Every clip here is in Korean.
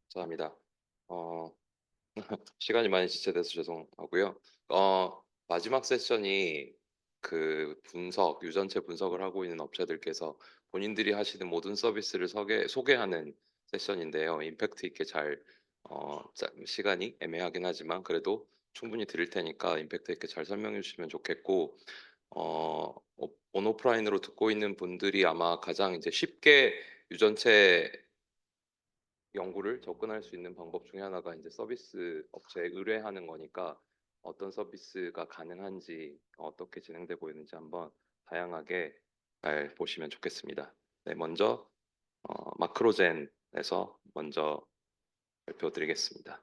감사합니다. 어, 시간이 많이 지체돼서 죄송하고요. 마지막 세션이 그 유전체 분석을 하고 있는 업체들께서 본인들이 하시는 모든 서비스를 소개하는 세션인데요. 임팩트 있게 시간이 애매하긴 하지만 그래도 충분히 드릴 테니까 임팩트 있게 잘 설명해 주시면 좋겠고, 온오프라인으로 듣고 있는 분들이 아마 가장 이제 쉽게 유전체 연구를 접근할 수 있는 방법 중에 하나가 이제 서비스 업체에 의뢰하는 거니까 어떤 서비스가 가능한지 어떻게 진행되고 있는지 한번 다양하게 잘 보시면 좋겠습니다. 네, 먼저 마크로젠에서 먼저 발표드리겠습니다.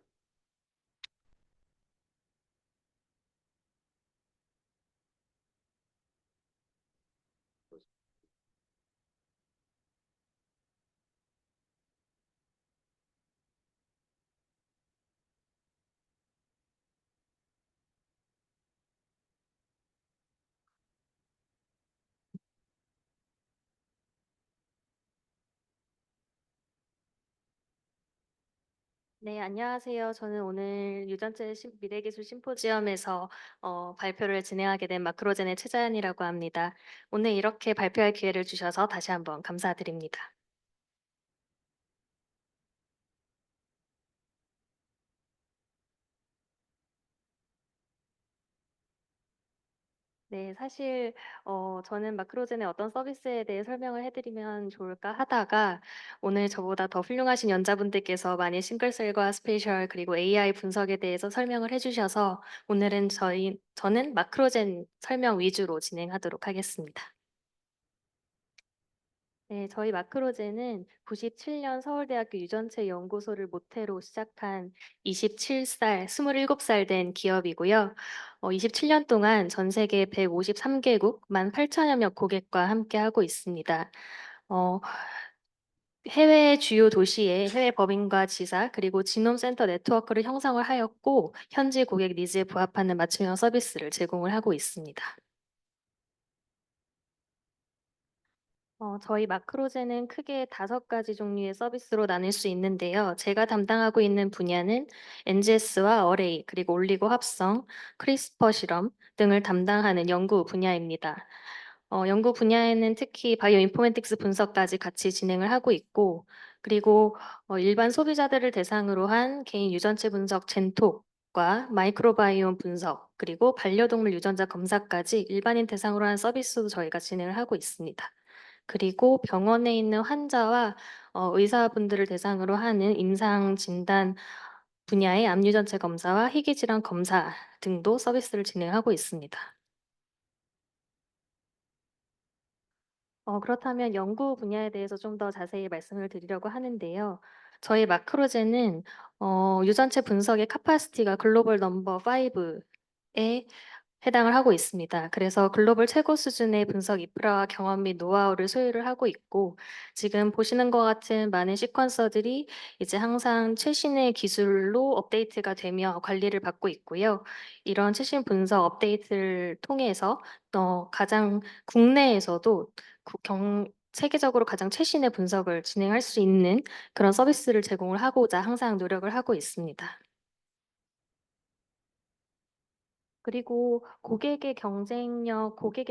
네, 안녕하세요. 저는 오늘 미래기술 심포지엄에서 발표를 진행하게 된 마크로젠의 최자연이라고 합니다. 오늘 이렇게 발표할 기회를 주셔서 다시 한번 감사드립니다. 네, 사실 저는 마크로젠의 어떤 서비스에 대해 설명을 해드리면 좋을까 하다가 오늘 저보다 더 훌륭하신 연자분들께서 많이 싱글셀과 스페이셜 그리고 AI 분석에 대해서 설명을 해주셔서 오늘은 저는 마크로젠 설명 위주로 진행하도록 하겠습니다. 네, 저희 마크로젠은 97년 서울대학교 유전체 연구소를 모태로 시작한 27살 된 기업이고요. 27년 동안 전 세계 153개국 18,000여 명 고객과 함께하고 있습니다. 어, 해외 주요 도시의 해외 법인과 지사 그리고 지놈센터 네트워크를 형성을 하였고 현지 고객 니즈에 부합하는 맞춤형 서비스를 제공을 하고 있습니다. 저희 마크로제는 크게 5가지 종류의 서비스로 나눌 수 있는데요. 제가 담당하고 있는 분야는 NGS와 어레이, 그리고 올리고 합성, 크리스퍼 실험 등을 담당하는 연구 분야입니다. 연구 분야에는 특히 바이오 인포메틱스 분석까지 같이 진행을 하고 있고, 그리고 일반 소비자들을 대상으로 한 개인 유전체 분석 젠톡과 마이크로바이옴 분석, 그리고 반려동물 유전자 검사까지 일반인 대상으로 한 서비스도 저희가 진행을 하고 있습니다. 그리고 병원에 있는 환자와 의사분들을 대상으로 하는 임상 진단 분야의 암유전체 검사와 희귀질환 검사 등도 서비스를 진행하고 있습니다. 그렇다면 연구 분야에 대해서 좀 더 자세히 말씀을 드리려고 하는데요. 저희 마크로제는 유전체 분석의 카파시티가 글로벌 넘버 5에 해당을 하고 있습니다. 그래서 글로벌 최고 수준의 분석 인프라와 경험 및 노하우를 소유를 하고 있고 지금 보시는 것 같은 많은 시퀀서들이 이제 항상 최신의 기술로 업데이트가 되며 관리를 받고 있고요. 이런 최신 분석 업데이트를 통해서 가장 국내에서도 세계적으로 가장 최신의 분석을 진행할 수 있는 그런 서비스를 제공을 하고자 항상 노력을 하고 있습니다. 그리고 고객의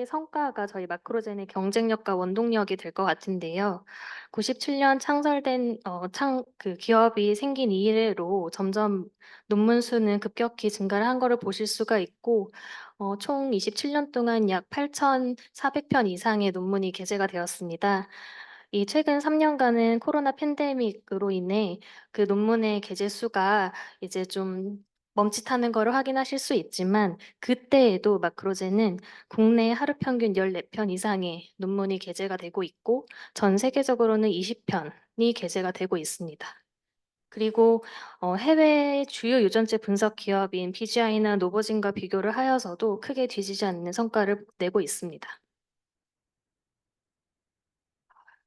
성과가 저희 마크로젠의 경쟁력과 원동력이 될 것 같은데요. 97년 창설된 그 기업이 생긴 이래로 점점 논문 수는 급격히 증가를 한 거를 보실 수가 있고 총 27년 동안 약 8,400편 이상의 논문이 게재가 되었습니다. 이 최근 3년간은 코로나 팬데믹으로 인해 그 논문의 게재 수가 이제 좀 멈칫하는 거를 확인하실 수 있지만 그때에도 마크로제는 국내 하루 평균 14편 이상의 논문이 게재가 되고 있고 전 세계적으로는 20편이 게재가 되고 있습니다. 그리고 해외 주요 유전체 분석 기업인 BGI나 노버진과 비교를 하여서도 크게 뒤지지 않는 성과를 내고 있습니다.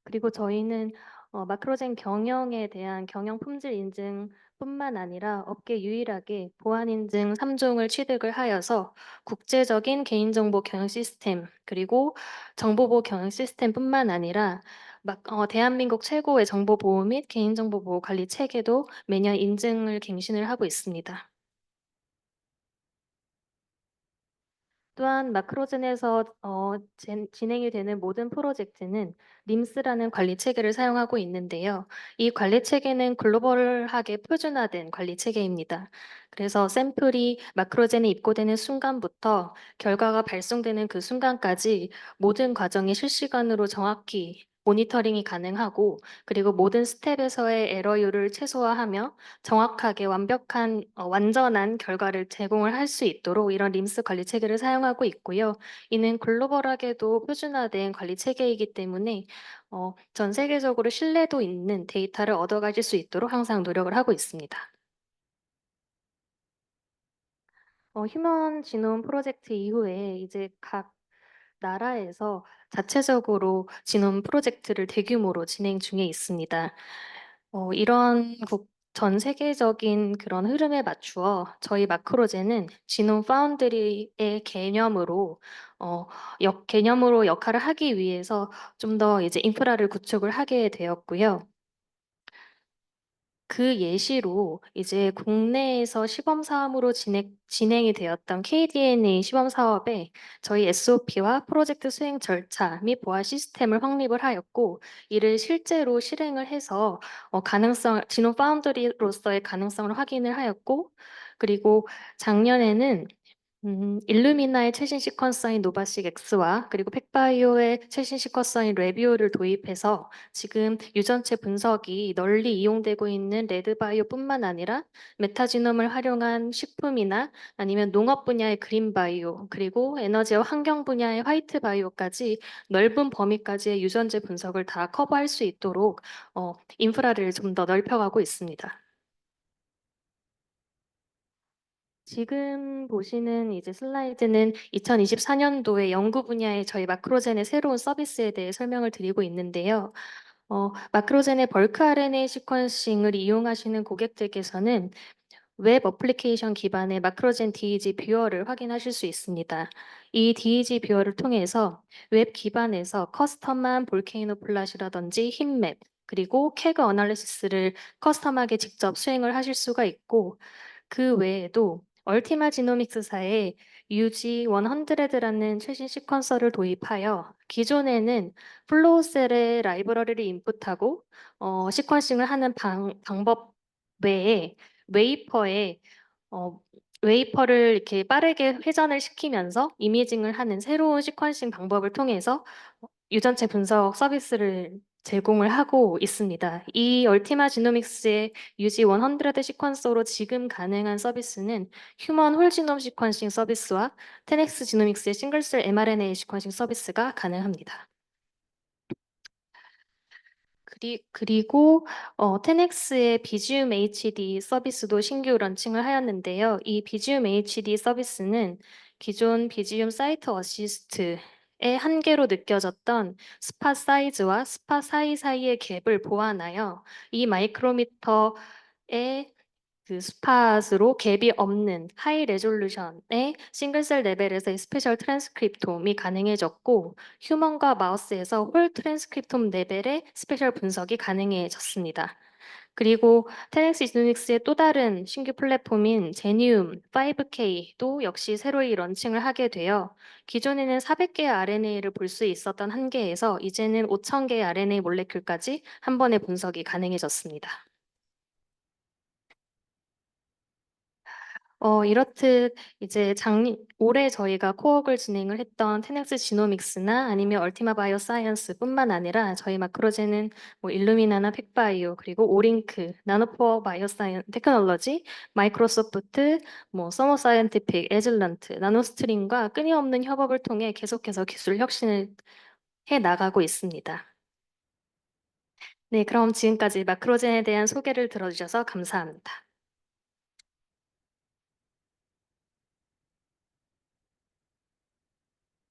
그리고 저희는 마크로젠 경영에 대한 경영 품질 인증뿐만 아니라 업계 유일하게 보안 인증 3종을 취득을 하여서 국제적인 개인정보 경영 시스템 그리고 정보보호 경영 시스템뿐만 아니라 대한민국 최고의 정보보호 및 개인정보보호 관리 체계도 매년 인증을 갱신을 하고 있습니다. 또한 마크로젠에서 진행이 되는 모든 프로젝트는 림스라는 관리 체계를 사용하고 있는데요. 이 관리 체계는 글로벌하게 표준화된 관리 체계입니다. 그래서 샘플이 마크로젠에 입고되는 순간부터 결과가 발송되는 그 순간까지 모든 과정이 실시간으로 정확히 모니터링이 가능하고, 그리고 모든 스텝에서의 에러율을 최소화하며 정확하게 완전한 결과를 제공을 할 수 있도록 이런 림스 관리 체계를 사용하고 있고요. 이는 글로벌하게도 표준화된 관리 체계이기 때문에 전 세계적으로 신뢰도 있는 데이터를 얻어가실 수 있도록 항상 노력을 하고 있습니다. 휴먼 지놈 프로젝트 이후에 이제 각 나라에서 자체적으로 지놈 프로젝트를 대규모로 진행 중에 있습니다. 이런 전 세계적인 그런 흐름에 맞추어 저희 마크로제는 지놈 파운드리의 어, 개념으로 역할을 하기 위해서 좀 더 이제 인프라를 구축을 하게 되었고요. 그 예시로 이제 국내에서 시범 사업으로 진행이 되었던 KDNA 시범 사업에 저희 SOP와 프로젝트 수행 절차 및 보안 시스템을 확립을 하였고, 이를 실제로 실행을 해서 진호 파운드리로서의 가능성을 확인을 하였고, 그리고 작년에는 일루미나의 최신 시퀀서인 노바식 X와 그리고 팩바이오의 최신 시퀀서인 레비오를 도입해서 지금 유전체 분석이 널리 이용되고 있는 레드바이오뿐만 아니라 메타지놈을 활용한 식품이나 아니면 농업 분야의 그린바이오, 그리고 에너지와 환경 분야의 화이트바이오까지 넓은 범위까지의 유전체 분석을 다 커버할 수 있도록 인프라를 좀 더 넓혀가고 있습니다. 지금 보시는 이제 슬라이드는 2024년도에 연구 분야의 저희 마크로젠의 새로운 서비스에 대해 설명을 드리고 있는데요. 마크로젠의 벌크 RNA 시퀀싱을 이용하시는 고객들께서는 웹 어플리케이션 기반의 마크로젠 DEG 뷰어를 확인하실 수 있습니다. 이 DEG 뷰어를 통해서 웹 기반에서 커스텀한 볼케이노 플랫이라든지 힙맵, 그리고 캐그 어널리시스를 커스텀하게 직접 수행을 하실 수가 있고, 그 외에도 얼티마 지노믹스사의 UG100라는 최신 시퀀서를 도입하여 기존에는 플로우셀의 라이브러리를 인풋하고 시퀀싱을 하는 방법 외에 웨이퍼에 어, 웨이퍼를 이렇게 빠르게 회전을 시키면서 이미징을 하는 새로운 시퀀싱 방법을 통해서 유전체 분석 서비스를 제공을 하고 있습니다. 이 얼티마 지노믹스의 유지 100 시퀀서로 지금 가능한 서비스는 휴먼 홀지놈 시퀀싱 서비스와 테넥스 지노믹스의 싱글셀 mRNA 시퀀싱 서비스가 가능합니다. 그리고 테넥스의 비지움 HD 서비스도 신규 런칭을 하였는데요. 이 비지움 HD 서비스는 기존 비지움 사이트 어시스트의 한계로 느껴졌던 스팟 사이즈와 스팟 사이사이의 갭을 보완하여 이 마이크로미터의 그 스팟으로 갭이 없는 하이 레졸루션의 싱글셀 레벨에서의 스페셜 트랜스크립톰이 가능해졌고, 휴먼과 마우스에서 홀 트랜스크립톰 레벨의 스페셜 분석이 가능해졌습니다. 그리고 테넥스 이노닉스의 또 다른 신규 플랫폼인 제니움 5K도 역시 새로이 런칭을 하게 되어 기존에는 400개의 RNA를 볼 수 있었던 한계에서 이제는 5,000개의 RNA 몰레큘까지 한 번에 분석이 가능해졌습니다. 이렇듯 이제 올해 저희가 코어를 진행을 했던 테넥스 지노믹스나 아니면 얼티마 바이오 사이언스뿐만 아니라 저희 마크로제는 뭐 일루미나나 팩바이오, 그리고 오링크, 나노포어 바이오 사이언 테크놀로지, 마이크로소프트, 뭐 서머 사이언티픽, 에즐런트, 나노스트림과 끊임없는 협업을 통해 계속해서 기술 혁신을 해 나가고 있습니다. 네, 그럼 지금까지 마크로젠에 대한 소개를 들어주셔서 감사합니다.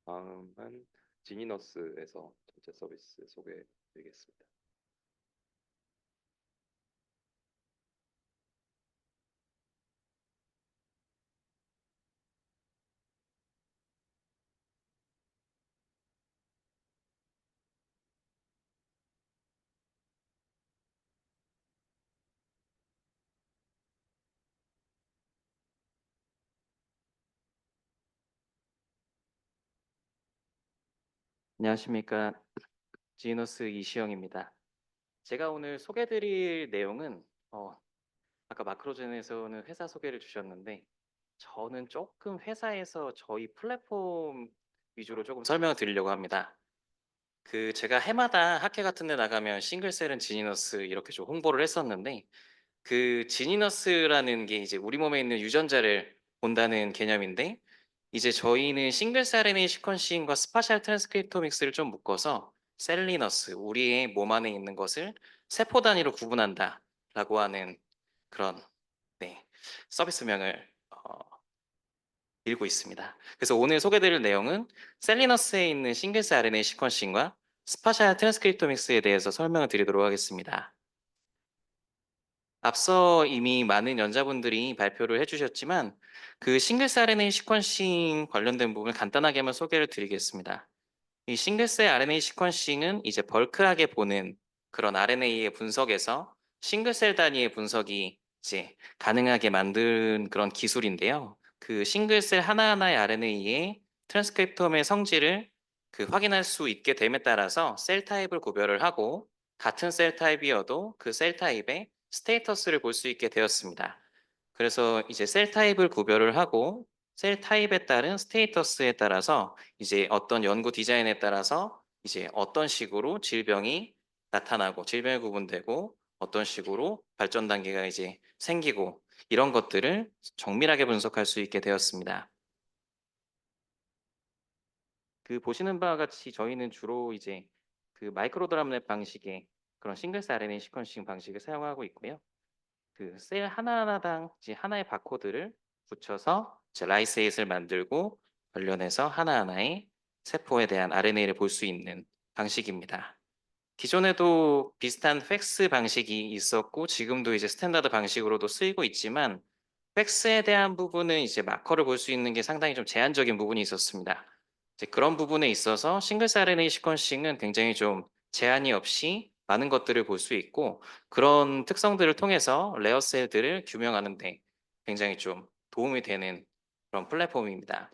다음은 지니너스에서 전체 서비스 소개드리겠습니다. 안녕하십니까. 지너스 이시영입니다. 제가 오늘 소개드릴 내용은 아까 마크로젠에서는 회사 소개를 주셨는데 저는 조금 회사에서 저희 플랫폼 위주로 조금 설명을 드리려고 합니다. 제가 해마다 학회 같은 데 나가면 싱글셀은 지니너스 이렇게 좀 홍보를 했었는데 지니너스라는 게 이제 우리 몸에 있는 유전자를 본다는 개념인데 이제 저희는 싱글스 RNA 시퀀싱과 스파셜 트랜스크립토믹스를 좀 묶어서 셀리너스, 우리의 몸 안에 있는 것을 세포 단위로 구분한다라고 하는 그런 네, 서비스명을 읽고 있습니다. 그래서 오늘 소개드릴 내용은 셀리너스에 있는 싱글스 RNA 시퀀싱과 스파셜 트랜스크립토믹스에 대해서 설명을 드리도록 하겠습니다. 앞서 이미 많은 연자분들이 발표를 해주셨지만 싱글스 RNA 시퀀싱 관련된 부분을 간단하게 한번 소개를 드리겠습니다. 이 싱글셀 RNA 시퀀싱은 이제 벌크하게 보는 그런 RNA의 분석에서 싱글셀 단위의 분석이 이제 가능하게 만든 그런 기술인데요. 싱글셀 하나하나의 RNA의 트랜스크립톰의 성질을 확인할 수 있게 됨에 따라서 셀 타입을 구별을 하고 같은 셀 타입이어도 그 셀 타입의 스테이터스를 볼 수 있게 되었습니다. 그래서 이제 셀 타입을 구별을 하고 셀 타입에 따른 스테이터스에 따라서 이제 어떤 연구 디자인에 따라서 이제 어떤 식으로 질병이 나타나고 질병이 구분되고 어떤 식으로 발전 단계가 이제 생기고 이런 것들을 정밀하게 분석할 수 있게 되었습니다. 보시는 바와 같이 저희는 주로 이제 마이크로 드럼랩 방식의 그런 싱글스 RNA 시퀀싱 방식을 사용하고 있고요. 셀 하나하나당 이제 하나의 바코드를 붙여서 이제 라이세이트를 만들고 관련해서 하나하나의 세포에 대한 RNA를 볼 수 있는 방식입니다. 기존에도 비슷한 팩스 방식이 있었고 지금도 이제 스탠다드 방식으로도 쓰이고 있지만 팩스에 대한 부분은 이제 마커를 볼 수 있는 게 상당히 좀 제한적인 부분이 있었습니다. 이제 그런 부분에 있어서 싱글스 RNA 시퀀싱은 굉장히 좀 제한이 없이 많은 것들을 볼 수 있고 그런 특성들을 통해서 레어 셀들을 규명하는 데 굉장히 좀 도움이 되는 그런 플랫폼입니다.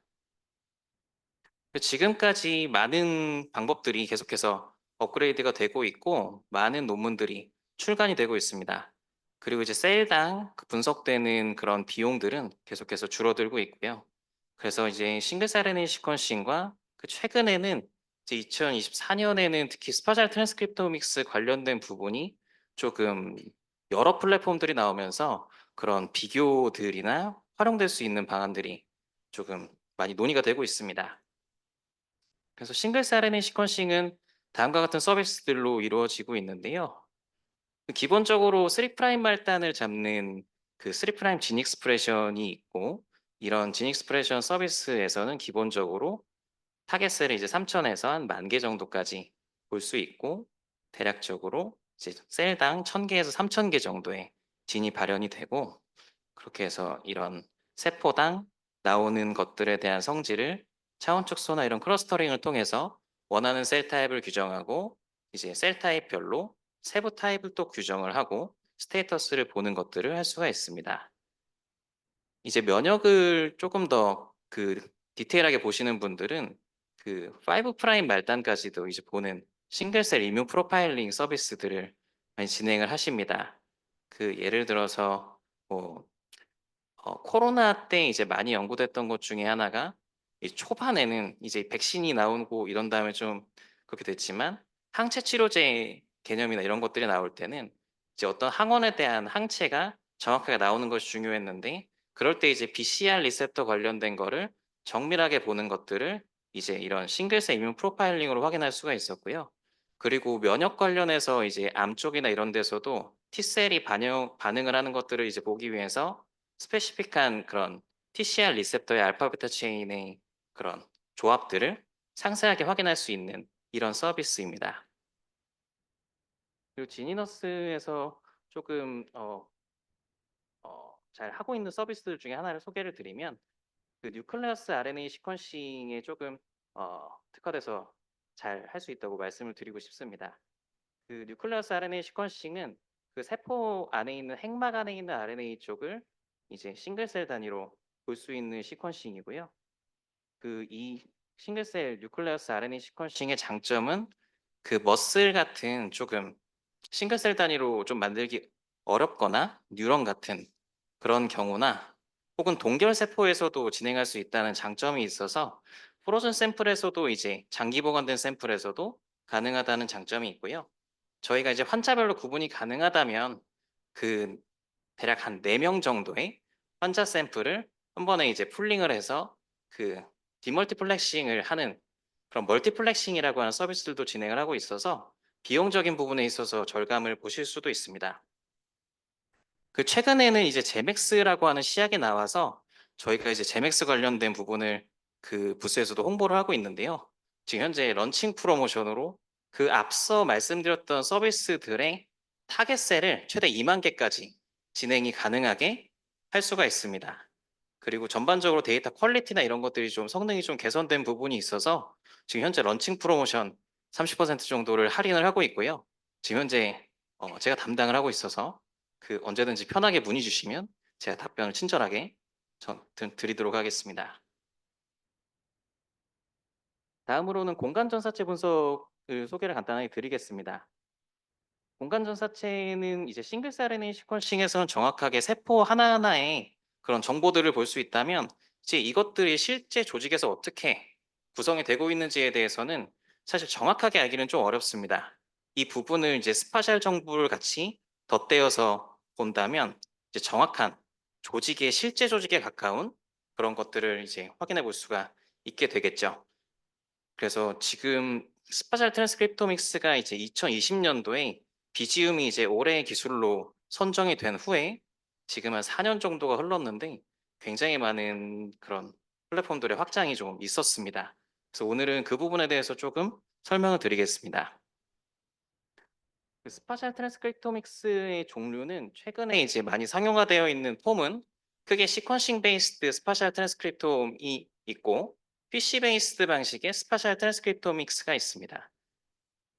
지금까지 많은 방법들이 계속해서 업그레이드가 되고 있고 많은 논문들이 출간이 되고 있습니다. 그리고 이제 셀당 분석되는 그런 비용들은 계속해서 줄어들고 있고요. 그래서 이제 싱글스 RNA 시퀀싱과 최근에는 이제 2024년에는 특히 스파셜 트랜스크립토믹스 관련된 부분이 조금 여러 플랫폼들이 나오면서 그런 비교들이나 활용될 수 있는 방안들이 조금 많이 논의가 되고 있습니다. 그래서 싱글스 RNA 시퀀싱은 다음과 같은 서비스들로 이루어지고 있는데요. 기본적으로 3' 말단을 잡는 3' 진 익스프레션이 있고 이런 진 익스프레션 서비스에서는 기본적으로 타겟셀을 이제 3,000에서 한 10,000개 정도까지 볼 수 있고 대략적으로 이제 셀당 1,000개에서 3,000개 정도의 진이 발현이 되고 그렇게 해서 이런 세포당 나오는 것들에 대한 성질을 차원 축소나 이런 클러스터링을 통해서 원하는 셀 타입을 규정하고 이제 셀 타입별로 세부 타입을 또 규정을 하고 스테이터스를 보는 것들을 할 수가 있습니다. 이제 면역을 조금 더 디테일하게 보시는 분들은 5' 말단까지도 이제 보는 싱글셀 이뮤 프로파일링 서비스들을 많이 진행을 하십니다. 예를 들어서 뭐 코로나 때 이제 많이 연구됐던 것 중에 하나가 이 초반에는 이제 백신이 나오고 이런 다음에 좀 그렇게 됐지만 항체 치료제 개념이나 이런 것들이 나올 때는 이제 어떤 항원에 대한 항체가 정확하게 나오는 것이 중요했는데 그럴 때 이제 BCR 리셉터 관련된 거를 정밀하게 보는 것들을 이제 이런 싱글셀 이뮨 프로파일링으로 확인할 수가 있었고요. 그리고 면역 관련해서 이제 암 쪽이나 이런 데서도 T셀이 반응을 하는 것들을 이제 보기 위해서 스페시픽한 그런 TCR 리셉터의 알파 베타 체인의 그런 조합들을 상세하게 확인할 수 있는 이런 서비스입니다. 그리고 지니너스에서 조금 잘 하고 있는 서비스들 중에 하나를 소개를 드리면 뉴클레어스 RNA 시퀀싱에 조금 특화돼서 잘 할 수 있다고 말씀을 드리고 싶습니다. 뉴클레어스 RNA 시퀀싱은 세포 안에 있는 핵막 안에 있는 RNA 쪽을 이제 싱글셀 단위로 볼 수 있는 시퀀싱이고요. 이 싱글셀 뉴클레어스 RNA 시퀀싱의 장점은 그 머슬 같은 조금 싱글셀 단위로 좀 만들기 어렵거나 뉴런 같은 그런 경우나 혹은 동결 세포에서도 진행할 수 있다는 장점이 있어서 프로즌 샘플에서도 이제 장기 보관된 샘플에서도 가능하다는 장점이 있고요. 저희가 이제 환자별로 구분이 가능하다면 그 대략 한 4명 정도의 환자 샘플을 한 번에 이제 풀링을 해서 그 디멀티플렉싱을 하는 그런 멀티플렉싱이라고 하는 서비스들도 진행을 하고 있어서 비용적인 부분에 있어서 절감을 보실 수도 있습니다. 그 최근에는 이제 제맥스라고 하는 시약이 나와서 저희가 이제 제맥스 관련된 부분을 그 부스에서도 홍보를 하고 있는데요. 지금 현재 런칭 프로모션으로 그 앞서 말씀드렸던 서비스들의 타겟셀을 최대 2만 개까지 진행이 가능하게 할 수가 있습니다. 그리고 전반적으로 데이터 퀄리티나 이런 것들이 좀 성능이 좀 개선된 부분이 있어서 지금 현재 런칭 프로모션 30% 정도를 할인을 하고 있고요. 지금 현재 제가 담당을 하고 있어서 그 언제든지 편하게 문의 주시면 제가 답변을 친절하게 드리도록 하겠습니다. 다음으로는 공간 전사체 분석을 소개를 간단하게 드리겠습니다. 공간 전사체는 이제 싱글셀 RNA 시퀀싱에서는 정확하게 세포 하나하나의 그런 정보들을 볼 수 있다면 이제 이것들이 실제 조직에서 어떻게 구성이 되고 있는지에 대해서는 사실 정확하게 알기는 좀 어렵습니다. 이 부분을 이제 스파셜 정보를 같이 덧대어서 본다면 이제 정확한 조직의 실제 조직에 가까운 그런 것들을 이제 확인해 볼 수가 있게 되겠죠. 그래서 지금 스파셜 트랜스크립토믹스가 이제 2020년도에 비지움이 이제 올해의 기술로 선정이 된 후에 지금 한 4년 정도가 흘렀는데 굉장히 많은 그런 플랫폼들의 확장이 좀 있었습니다. 그래서 오늘은 그 부분에 대해서 조금 설명을 드리겠습니다. 그 스파셜 트랜스크립토믹스의 종류는 최근에 이제 많이 상용화되어 있는 폼은 크게 시퀀싱 베이스드 스파셜 트랜스크립톰이 있고 PC 베이스드 방식의 스파셜 트랜스크립토믹스가 있습니다.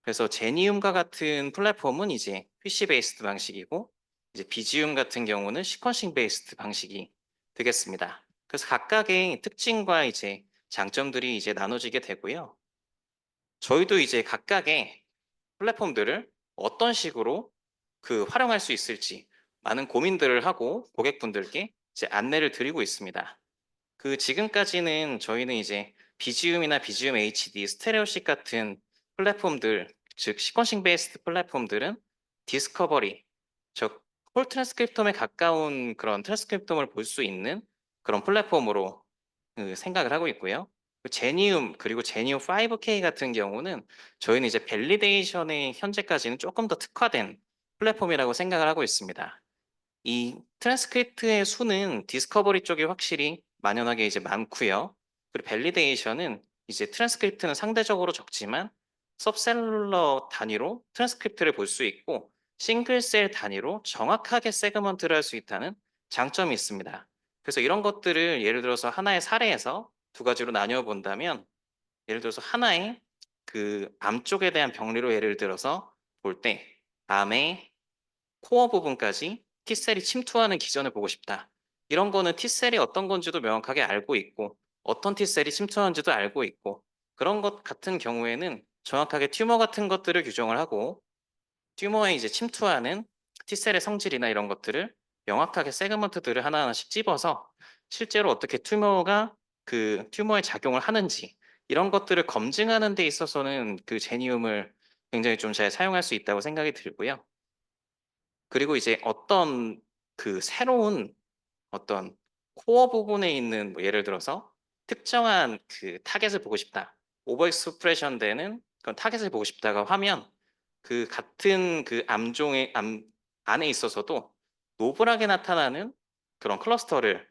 그래서 제니움과 같은 플랫폼은 이제 PC 베이스드 방식이고 이제 비지움 같은 경우는 시퀀싱 베이스드 방식이 되겠습니다. 그래서 각각의 특징과 이제 장점들이 이제 나눠지게 되고요. 저희도 이제 각각의 플랫폼들을 어떤 식으로 그 활용할 수 있을지 많은 고민들을 하고 고객분들께 이제 안내를 드리고 있습니다. 그 지금까지는 저희는 이제 비지움이나 비지움 HD, 스테레오식 같은 플랫폼들, 즉 시퀀싱 베이스드 플랫폼들은 디스커버리, 즉 홀 트랜스크립톰에 가까운 그런 트랜스크립톰을 볼 수 있는 그런 플랫폼으로 그 생각을 하고 있고요. 그 제니움 그리고 제니움 5K 같은 경우는 저희는 이제 밸리데이션에 현재까지는 조금 더 특화된 플랫폼이라고 생각을 하고 있습니다. 이 트랜스크립트의 수는 디스커버리 쪽이 확실히 만연하게 이제 많고요. 그리고 밸리데이션은 이제 트랜스크립트는 상대적으로 적지만 सब셀룰러 단위로 트랜스크립트를 볼 수 있고 싱글셀 단위로 정확하게 세그먼트를 할 수 있다는 장점이 있습니다. 그래서 이런 것들을 예를 들어서 하나의 사례에서 두 가지로 나뉘어 본다면 예를 들어서 하나의 그 암 쪽에 대한 병리로 예를 들어서 볼 때 암의 코어 부분까지 T셀이 침투하는 기전을 보고 싶다. 이런 거는 T셀이 어떤 건지도 명확하게 알고 있고 어떤 T셀이 침투하는지도 알고 있고 그런 것 같은 경우에는 정확하게 튜머 같은 것들을 규정을 하고 튜머에 이제 침투하는 T셀의 성질이나 이런 것들을 명확하게 세그먼트들을 하나하나씩 집어서 실제로 어떻게 튜머가 그 튜머에 작용을 하는지 이런 것들을 검증하는 데 있어서는 그 제니움을 굉장히 좀 잘 사용할 수 있다고 생각이 들고요. 그리고 이제 어떤 그 새로운 어떤 코어 부분에 있는 뭐 예를 들어서 특정한 그 타겟을 보고 싶다. 오버 익스프레션 되는 그런 타겟을 보고 싶다가 하면 그 같은 그 암종의 암 안에 있어서도 노블하게 나타나는 그런 클러스터를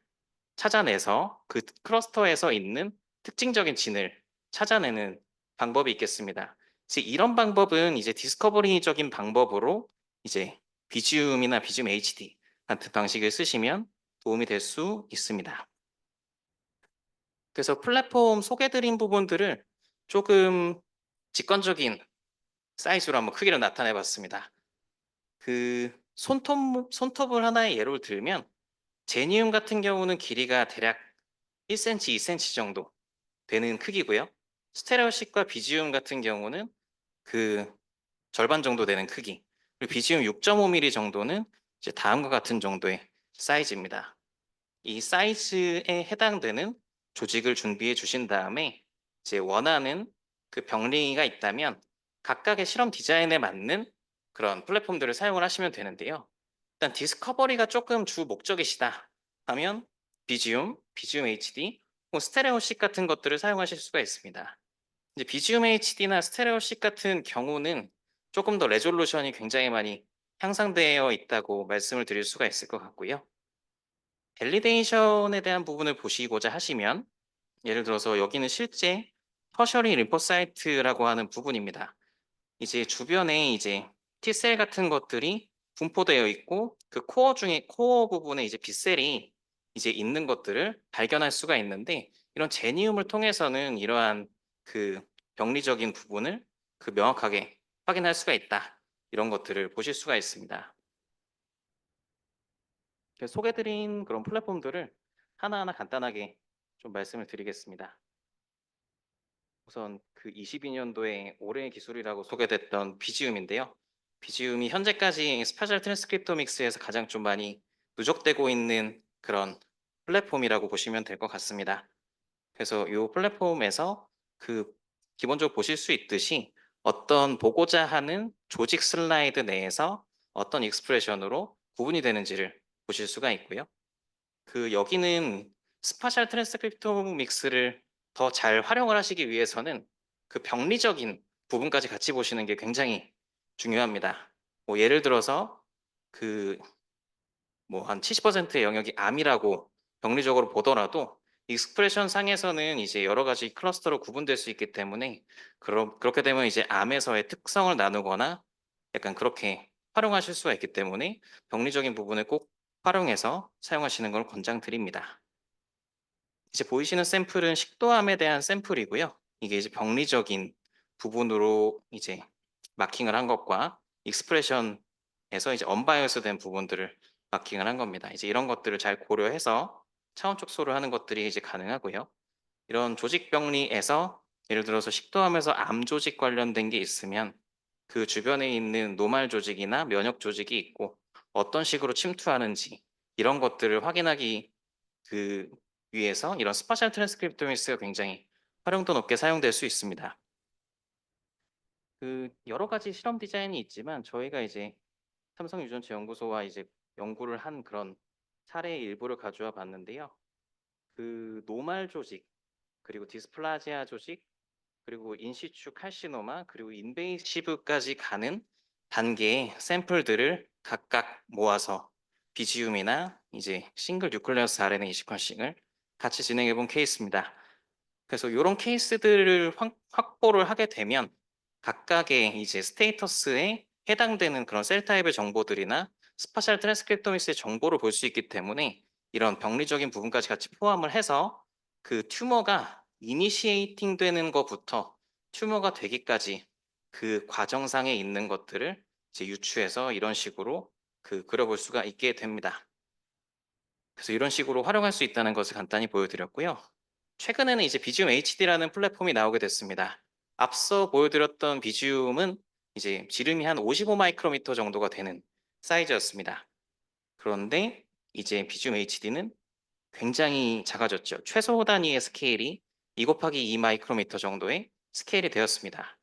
찾아내서 그 클러스터에서 있는 특징적인 진을 찾아내는 방법이 있겠습니다. 이제 이런 방법은 이제 디스커버리적인 방법으로 이제 비지움이나 비지움 HD 같은 방식을 쓰시면 도움이 될 수 있습니다. 그래서 플랫폼 소개드린 부분들을 조금 직관적인 사이즈로 한번 크기를 나타내 봤습니다. 그 손톱을 하나의 예로 들면 제니움 같은 경우는 길이가 대략 1cm, 2cm 정도 되는 크기고요. 스테레오식과 비지움 같은 경우는 그 절반 정도 되는 크기, 그리고 비지움 6.5mm 정도는 이제 다음과 같은 정도의 사이즈입니다. 이 사이즈에 해당되는 조직을 준비해 주신 다음에 이제 원하는 그 병리가 있다면 각각의 실험 디자인에 맞는 그런 플랫폼들을 사용을 하시면 되는데요. 일단 디스커버리가 조금 주 목적이시다 하면 비지움 HD, 혹은 스테레오식 같은 것들을 사용하실 수가 있습니다. 이제 비지움 HD나 스테레오식 같은 경우는 조금 더 레졸루션이 굉장히 많이 향상되어 있다고 말씀을 드릴 수가 있을 것 같고요. 밸리데이션에 대한 부분을 보시고자 하시면 예를 들어서 여기는 실제 터셔리 림포사이트라고 하는 부분입니다. 이제 주변에 이제 T셀 같은 것들이 분포되어 있고 그 코어 부분에 이제 B셀이 이제 있는 것들을 발견할 수가 있는데 이런 제니움을 통해서는 이러한 그 병리적인 부분을 그 명확하게 확인할 수가 있다. 이런 것들을 보실 수가 있습니다. 소개드린 그런 플랫폼들을 하나하나 간단하게 좀 말씀을 드리겠습니다. 우선 그 22년도에 올해의 기술이라고 소개됐던 비지움인데요. 비지움이 현재까지 스파셜 트랜스크립토믹스에서 가장 좀 많이 누적되고 있는 그런 플랫폼이라고 보시면 될 것 같습니다. 그래서 이 플랫폼에서 그 기본적으로 보실 수 있듯이 어떤 보고자 하는 조직 슬라이드 내에서 어떤 익스프레션으로 구분이 되는지를 보실 수가 있고요. 그 여기는 스파셜 트랜스크립토믹스를 더 잘 활용을 하시기 위해서는 그 병리적인 부분까지 같이 보시는 게 굉장히 중요합니다. 뭐 예를 들어서 그 뭐 한 70%의 영역이 암이라고 병리적으로 보더라도 익스프레션 상에서는 이제 여러 가지 클러스터로 구분될 수 있기 때문에 그렇게 되면 이제 암에서의 특성을 나누거나 약간 그렇게 활용하실 수가 있기 때문에 병리적인 부분을 꼭 활용해서 사용하시는 걸 권장드립니다. 이제 보이시는 샘플은 식도암에 대한 샘플이고요. 이게 이제 병리적인 부분으로 이제 마킹을 한 것과 익스프레션에서 이제 언바이어스 된 부분들을 마킹을 한 겁니다. 이제 이런 것들을 잘 고려해서 차원 촉소를 하는 것들이 이제 가능하고요. 이런 조직 병리에서 예를 들어서 식도암에서 암 조직 관련된 게 있으면 그 주변에 있는 노말 조직이나 면역 조직이 있고 어떤 식으로 침투하는지 이런 것들을 확인하기 그 위해서 이런 스파셜 트랜스크립토미스가 굉장히 활용도 높게 사용될 수 있습니다. 그 여러 가지 실험 디자인이 있지만 저희가 이제 삼성 유전체 연구소와 이제 연구를 한 그런 사례의 일부를 가져와 봤는데요. 그 노말 조직, 그리고 디스플라지아 조직, 그리고 인시추 칼시노마, 그리고 인베이시브까지 가는 단계의 샘플들을 각각 모아서 비지움이나 이제 싱글 뉴클레어스 RNA 시퀀싱을 같이 진행해 본 케이스입니다. 그래서 이런 케이스들을 확보를 하게 되면 각각의 이제 스테이터스에 해당되는 그런 셀 타입의 정보들이나 스파셜 트랜스크립토미스의 정보를 볼 수 있기 때문에 이런 병리적인 부분까지 같이 포함을 해서 그 튜머가 이니시에이팅 되는 것부터 튜머가 되기까지 그 과정상에 있는 것들을 이제 유추해서 이런 식으로 그 그려볼 수가 있게 됩니다. 그래서 이런 식으로 활용할 수 있다는 것을 간단히 보여드렸고요. 최근에는 이제 비지움 HD라는 플랫폼이 나오게 됐습니다. 앞서 보여드렸던 비지움은 이제 지름이 한 55 마이크로미터 정도가 되는 사이즈였습니다. 그런데 이제 비지움 HD는 굉장히 작아졌죠. 최소 단위의 스케일이 2 곱하기 2 마이크로미터 정도의 스케일이 되었습니다.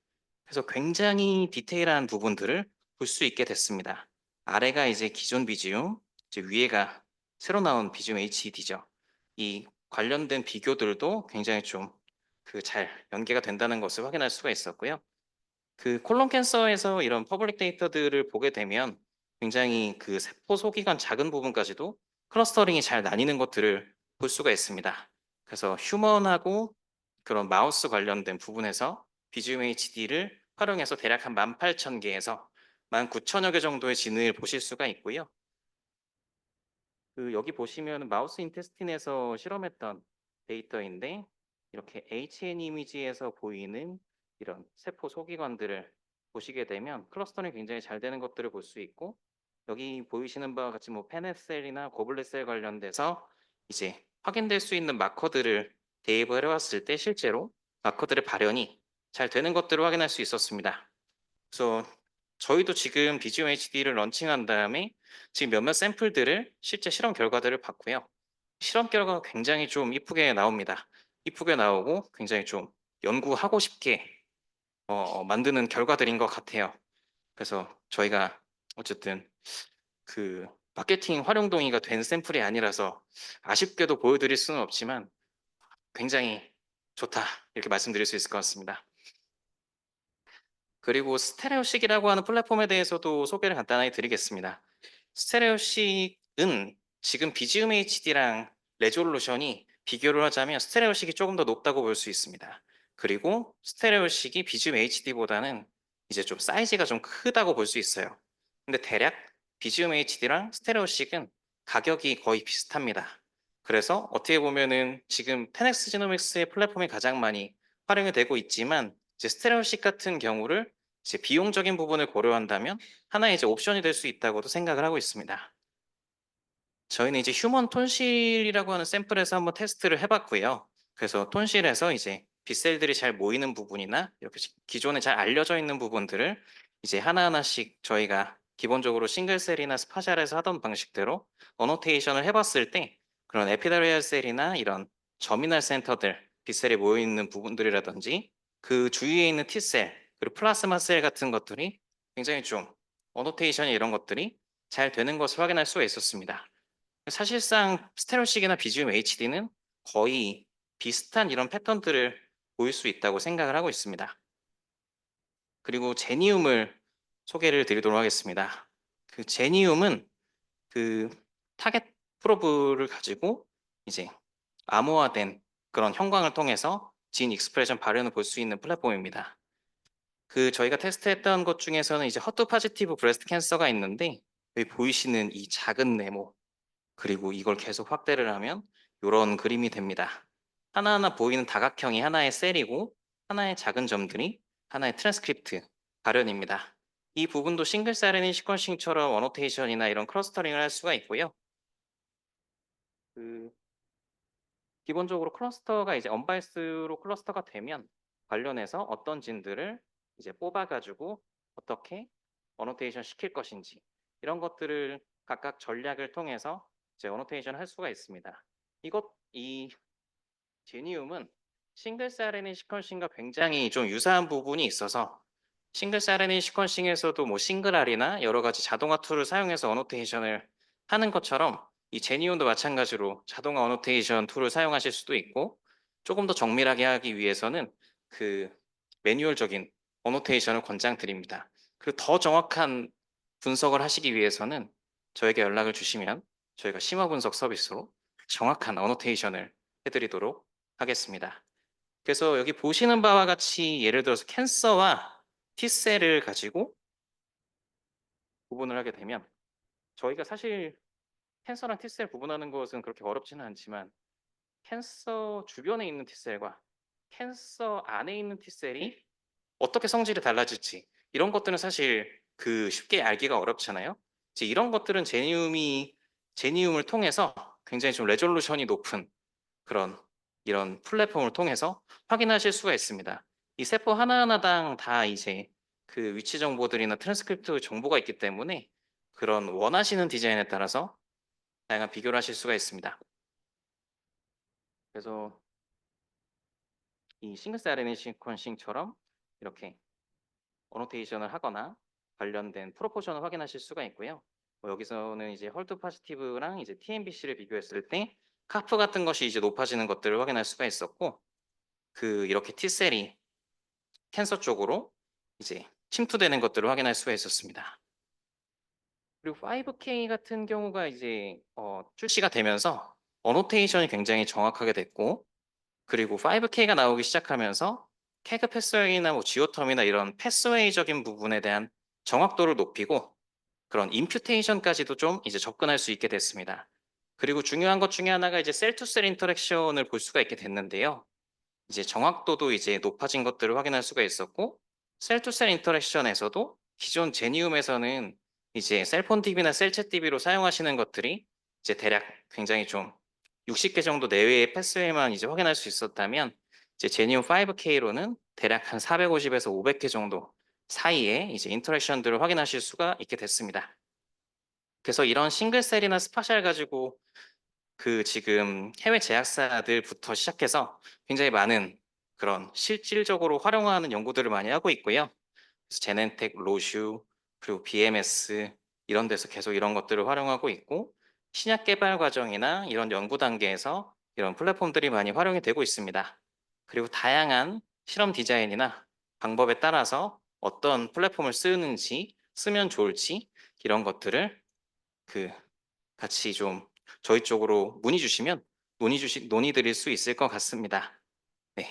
그래서 굉장히 디테일한 부분들을 볼 수 있게 됐습니다. 아래가 이제 기존 비지움, 이제 위에가 새로 나온 비지움 HD죠. 이 관련된 비교들도 굉장히 좀 그 잘 연계가 된다는 것을 확인할 수가 있었고요. 그 콜론 캔서에서 이런 퍼블릭 데이터들을 보게 되면 굉장히 그 세포 소기관 작은 부분까지도 클러스터링이 잘 나뉘는 것들을 볼 수가 있습니다. 그래서 휴먼하고 그런 마우스 관련된 부분에서 비지움 HD를 활용해서 대략 한 18,000개에서 19,000여 개 정도의 진을 보실 수가 있고요. 그 여기 보시면 마우스 인테스틴에서 실험했던 데이터인데 이렇게 HN 이미지에서 보이는 이런 세포 소기관들을 보시게 되면 클러스터링이 굉장히 잘 되는 것들을 볼 수 있고 여기 보이시는 바와 같이 뭐 페넷셀이나 고블렛셀 관련돼서 이제 확인될 수 있는 마커들을 대입을 해왔을 때 실제로 마커들의 발현이 잘 되는 것들을 확인할 수 있었습니다. 그래서 저희도 지금 비지움 HD를 런칭한 다음에 지금 몇몇 샘플들을 실제 실험 결과들을 봤고요. 실험 결과가 굉장히 좀 이쁘게 나옵니다. 이쁘게 나오고 굉장히 좀 연구하고 싶게 만드는 결과들인 것 같아요. 그래서 저희가 어쨌든 그 마케팅 활용동의가 된 샘플이 아니라서 아쉽게도 보여드릴 수는 없지만 굉장히 좋다 이렇게 말씀드릴 수 있을 것 같습니다. 그리고 스테레오식이라고 하는 플랫폼에 대해서도 소개를 간단하게 드리겠습니다. 스테레오식은 지금 비지움 HD랑 레졸루션이 비교를 하자면 스테레오식이 조금 더 높다고 볼 수 있습니다. 그리고 스테레오식이 비지움 HD보다는 이제 좀 사이즈가 좀 크다고 볼 수 있어요. 근데 대략 비지움 HD랑 스테레오식은 가격이 거의 비슷합니다. 그래서 어떻게 보면은 지금 10X 지노믹스의 플랫폼이 가장 많이 활용이 되고 있지만 이제 스테레오식 같은 경우를 이제 비용적인 부분을 고려한다면 하나의 이제 옵션이 될 수 있다고도 생각을 하고 있습니다. 저희는 이제 휴먼 톤실이라고 하는 샘플에서 한번 테스트를 해봤고요. 그래서 톤실에서 이제 빗셀들이 잘 모이는 부분이나 이렇게 기존에 잘 알려져 있는 부분들을 이제 하나하나씩 저희가 기본적으로 싱글셀이나 스파샬에서 하던 방식대로 어노테이션을 해봤을 때 그런 에피더리얼 셀이나 이런 저미널 센터들 빗셀이 모여있는 부분들이라든지 그 주위에 있는 T셀 그리고 플라스마 셀 같은 것들이 굉장히 좀 어노테이션이 이런 것들이 잘 되는 것을 확인할 수가 있었습니다. 사실상 스테레오식이나 비지움 HD는 거의 비슷한 이런 패턴들을 보일 수 있다고 생각을 하고 있습니다. 그리고 제니움을 소개를 드리도록 하겠습니다. 그 제니움은 그 타겟 프로브를 가지고 이제 암호화된 그런 형광을 통해서 진 익스프레션 발현을 볼 수 있는 플랫폼입니다. 그 저희가 테스트했던 것 중에서는 이제 허투 파지티브 브레스트 캔서가 있는데 여기 보이시는 이 작은 네모 그리고 이걸 계속 확대를 하면 이런 그림이 됩니다. 하나하나 보이는 다각형이 하나의 셀이고 하나의 작은 점들이 하나의 트랜스크립트 발현입니다. 이 부분도 싱글스 RNA 시퀀싱처럼 어노테이션이나 이런 클러스터링을 할 수가 있고요. 기본적으로 클러스터가 이제 언바이스로 클러스터가 되면 관련해서 어떤 진들을 이제 뽑아가지고 어떻게 어노테이션 시킬 것인지 이런 것들을 각각 전략을 통해서 이제 어노테이션 할 수가 있습니다. 이 제니움은 싱글스 RNA 시퀀싱과 굉장히 좀 유사한 부분이 있어서 싱글스 RNA 시퀀싱에서도 뭐 싱글R이나 여러 가지 자동화 툴을 사용해서 어노테이션을 하는 것처럼 이 제니움도 마찬가지로 자동화 어노테이션 툴을 사용하실 수도 있고 조금 더 정밀하게 하기 위해서는 그 매뉴얼적인 어노테이션을 권장드립니다. 그리고 더 정확한 분석을 하시기 위해서는 저에게 연락을 주시면 저희가 심화 분석 서비스로 정확한 어노테이션을 해드리도록 하겠습니다. 그래서 여기 보시는 바와 같이 예를 들어서 캔서와 T셀을 가지고 구분을 하게 되면 저희가 사실 캔서랑 T셀 구분하는 것은 그렇게 어렵지는 않지만 캔서 주변에 있는 T셀과 캔서 안에 있는 T셀이 어떻게 성질이 달라질지 이런 것들은 사실 그 쉽게 알기가 어렵잖아요. 이제 이런 것들은 제니움을 통해서 굉장히 좀 레졸루션이 높은 그런 이런 플랫폼을 통해서 확인하실 수가 있습니다. 이 세포 하나하나당 다 이제 그 위치 정보들이나 트랜스크립트 정보가 있기 때문에 그런 원하시는 디자인에 따라서 다양한 비교를 하실 수가 있습니다. 그래서 이 싱글스 RNA 시퀀싱처럼 이렇게 어노테이션을 하거나 관련된 프로포션을 확인하실 수가 있고요. 여기서는 이제 헐트 파지티브랑 이제 TMBC를 비교했을 때 카프 같은 것이 이제 높아지는 것들을 확인할 수가 있었고 이렇게 T셀이 캔서 쪽으로 이제 침투되는 것들을 확인할 수가 있었습니다. 그리고 5K 같은 경우가 이제 출시가 되면서 어노테이션이 굉장히 정확하게 됐고 그리고 5K가 나오기 시작하면서 캐그 패스웨이나 뭐 지오텀이나 이런 패스웨이적인 부분에 대한 정확도를 높이고 그런 임퓨테이션까지도 좀 이제 접근할 수 있게 됐습니다. 그리고 중요한 것 중에 하나가 이제 셀 투 셀 인터랙션을 볼 수가 있게 됐는데요. 이제 정확도도 이제 높아진 것들을 확인할 수가 있었고 셀 투 셀 인터랙션에서도 기존 제니움에서는 이제 셀폰 DB나 셀챗 DB로 사용하시는 것들이 이제 대략 굉장히 좀 60개 정도 내외의 패스웨이만 이제 확인할 수 있었다면 이제 제니움 5K로는 대략 한 450에서 500개 정도 사이에 이제 인터랙션들을 확인하실 수가 있게 됐습니다. 그래서 이런 싱글셀이나 스파셜 가지고 그 지금 해외 제약사들부터 시작해서 굉장히 많은 그런 실질적으로 활용하는 연구들을 많이 하고 있고요. 그래서 제넨텍, 로슈, 그리고 BMS 이런 데서 계속 이런 것들을 활용하고 있고 신약 개발 과정이나 이런 연구 단계에서 이런 플랫폼들이 많이 활용이 되고 있습니다. 그리고 다양한 실험 디자인이나 방법에 따라서 어떤 플랫폼을 쓰는지 쓰면 좋을지 이런 것들을 그 같이 좀 저희 쪽으로 문의 주시면 논의 드릴 수 있을 것 같습니다. 네.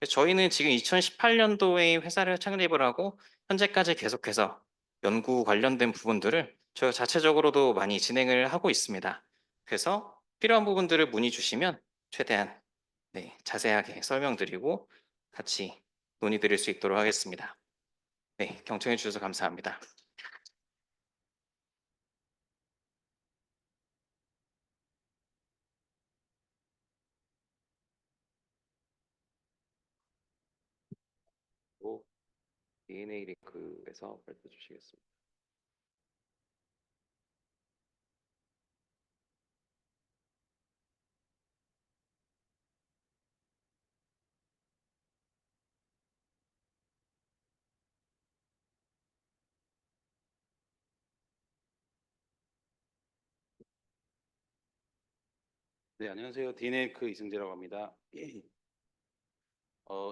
저희는 지금 2018년도에 회사를 창립을 하고 현재까지 계속해서 연구 관련된 부분들을 저희가 자체적으로도 많이 진행을 하고 있습니다. 그래서 필요한 부분들을 문의 주시면 최대한 네, 자세하게 설명드리고 같이 논의 드릴 수 있도록 하겠습니다. 네, 경청해 주셔서 감사합니다. 또 DNA 링크에서 발표 주시겠습니다. 네, 안녕하세요. 디네이크 이승재라고 합니다.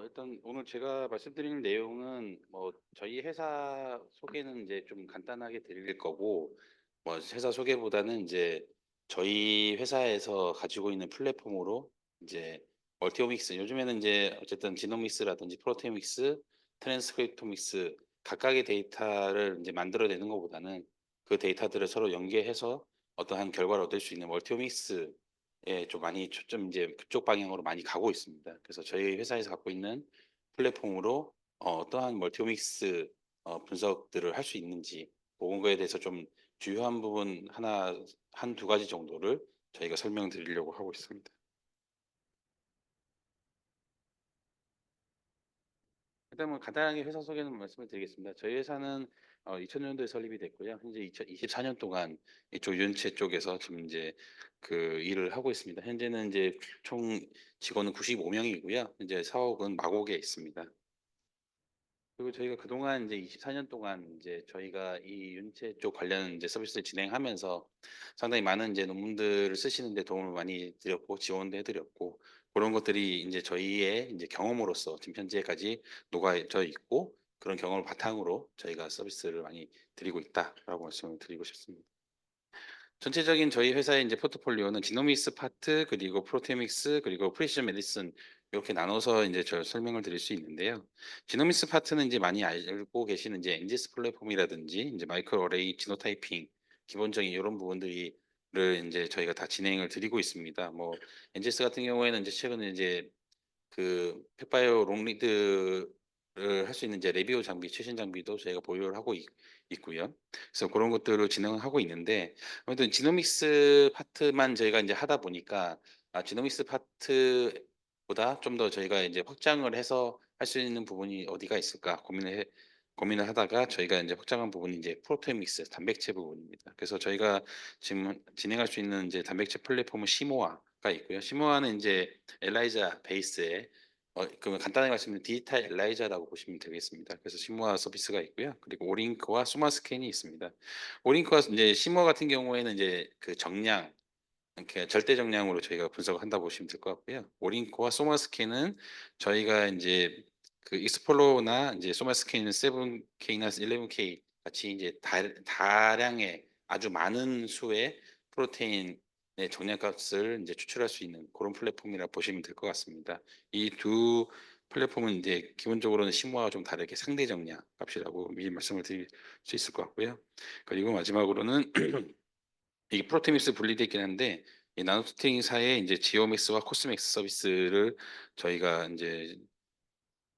일단 오늘 제가 말씀드릴 내용은 저희 회사 소개는 이제 좀 간단하게 드릴 거고, 회사 소개보다는 이제 저희 회사에서 가지고 있는 플랫폼으로 이제 멀티오믹스, 요즘에는 이제 어쨌든 지노믹스라든지 프로테오믹스, 트랜스크립토믹스 각각의 데이터를 이제 만들어내는 것보다는 그 데이터들을 서로 연계해서 어떠한 결과를 얻을 수 있는 멀티오믹스 좀 많이 초점 이제 그쪽 방향으로 많이 가고 있습니다. 그래서 저희 회사에서 갖고 있는 플랫폼으로 어떠한 멀티오믹스 분석들을 할 수 있는지 그런 거에 대해서 좀 주요한 부분 한 두 가지 정도를 저희가 설명드리려고 하고 있습니다. 일단 뭐 간단하게 회사 소개는 말씀을 드리겠습니다. 저희 회사는 2000년도에 설립이 됐고요. 현재 2024년 동안 이쪽 유전체 쪽에서 지금 이제 그 일을 하고 있습니다. 현재는 이제 총 직원은 95명이고요. 이제 사옥은 마곡에 있습니다. 그리고 저희가 그동안 이제 24년 동안 이제 저희가 이 윤체 쪽 관련 이제 서비스를 진행하면서 상당히 많은 이제 논문들을 쓰시는데 도움을 많이 드렸고 지원도 해드렸고 그런 것들이 이제 저희의 이제 경험으로서 지금 현재까지 녹아져 있고 그런 경험을 바탕으로 저희가 서비스를 많이 드리고 있다라고 말씀을 드리고 싶습니다. 전체적인 저희 회사의 이제 포트폴리오는 지노믹스 파트 그리고 프로테오믹스 그리고 프리시전 메디슨 이렇게 나눠서 이제 저 설명을 드릴 수 있는데요. 지노믹스 파트는 이제 많이 알고 계시는 이제 엔지스 플랫폼이라든지 이제 마이크로 어레이 지노타이핑 기본적인 이런 부분들이 를 이제 저희가 다 진행을 드리고 있습니다. 뭐 엔지스 같은 경우에는 이제 최근에 이제 그 펫바이오 롱리드를 할 수 있는 이제 레비오 장비 최신 장비도 저희가 보유를 하고 있고요. 그래서 그런 것들을 진행을 하고 있는데 아무튼 지노믹스 파트만 저희가 이제 하다 보니까 지노믹스 파트보다 좀 더 저희가 이제 확장을 해서 할 수 있는 부분이 어디가 있을까 고민을 하다가 저희가 이제 확장한 부분이 이제 프로테오믹스 단백체 부분입니다. 그래서 저희가 지금 진행할 수 있는 이제 단백체 플랫폼은 시모아가 있고요. 시모아는 이제 엘라이자 베이스에 그러면 간단하게 말씀드리면 디지털 엘라이자라고 보시면 되겠습니다. 그래서 시모아 서비스가 있고요. 그리고 오링크와 소마 스캔이 있습니다. 오링크와 이제 시모아 같은 경우에는 이제 그 정량 이렇게 절대 정량으로 저희가 분석을 한다 보시면 될 것 같고요. 오링코와 소마스캔은 저희가 이제 그 익스플로러나 이제 소마스캔은 7K나 11K 같이 이제 다량의 아주 많은 수의 프로테인의 정량값을 이제 추출할 수 있는 그런 플랫폼이라 보시면 될 것 같습니다. 이 두 플랫폼은 이제 기본적으로는 심화와 좀 다르게 상대 정량 값이라고 미리 말씀을 드릴 수 있을 것 같고요. 그리고 마지막으로는 이게 프로테미스 분리되어 있긴 한데 이 나노스팅사의 이제 지오맥스와 코스맥스 서비스를 저희가 이제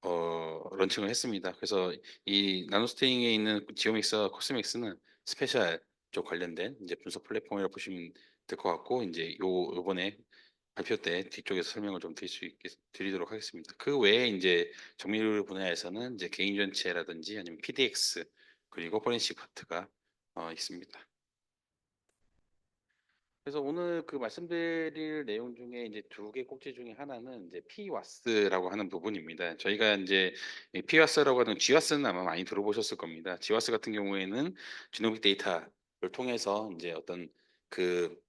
런칭을 했습니다. 그래서 이 나노스팅에 있는 지오맥스와 코스맥스는 스페셜 쪽 관련된 이제 분석 플랫폼이라고 보시면 될 것 같고 이제 요번에 발표 때 뒤쪽에서 설명을 좀 드리도록 하겠습니다. 그 외에 이제 정밀 분야에서는 이제 개인 전체라든지 아니면 PDX 그리고 포렌식 파트가 있습니다. 그래서 오늘 그 말씀드릴 내용 중에 이제 두 개 꼭지 중에 하나는 이제 PWAS라고 하는 부분입니다. 저희가 이제 이 PWAS라고 하는 GWAS는 아마 많이 들어보셨을 겁니다. GWAS 같은 경우에는 지노믹 데이터를 통해서 이제 어떤 그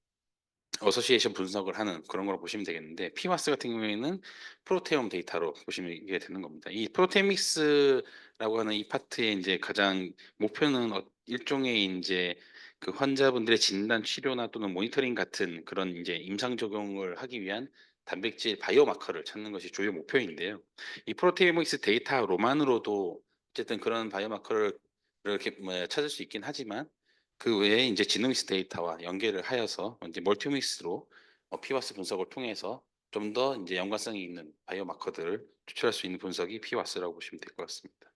어소시에이션 분석을 하는 그런 걸 보시면 되겠는데 PWAS 같은 경우에는 프로테옴 데이터로 보시면 이게 되는 겁니다. 이 프로테믹스라고 하는 이 파트의 이제 가장 목표는 일종의 이제 그 환자분들의 진단 치료나 또는 모니터링 같은 그런 이제 임상 적용을 하기 위한 단백질 바이오마커를 찾는 것이 주요 목표인데요. 이 프로테오믹스 데이터로만으로도 어쨌든 그런 바이오마커를 이렇게 찾을 수 있긴 하지만 그 외에 이제 지노믹스 데이터와 연계를 하여서 이제 멀티오믹스로 PWAS 분석을 통해서 좀 더 이제 연관성이 있는 바이오마커들을 추출할 수 있는 분석이 PWAS라고 보시면 될 것 같습니다.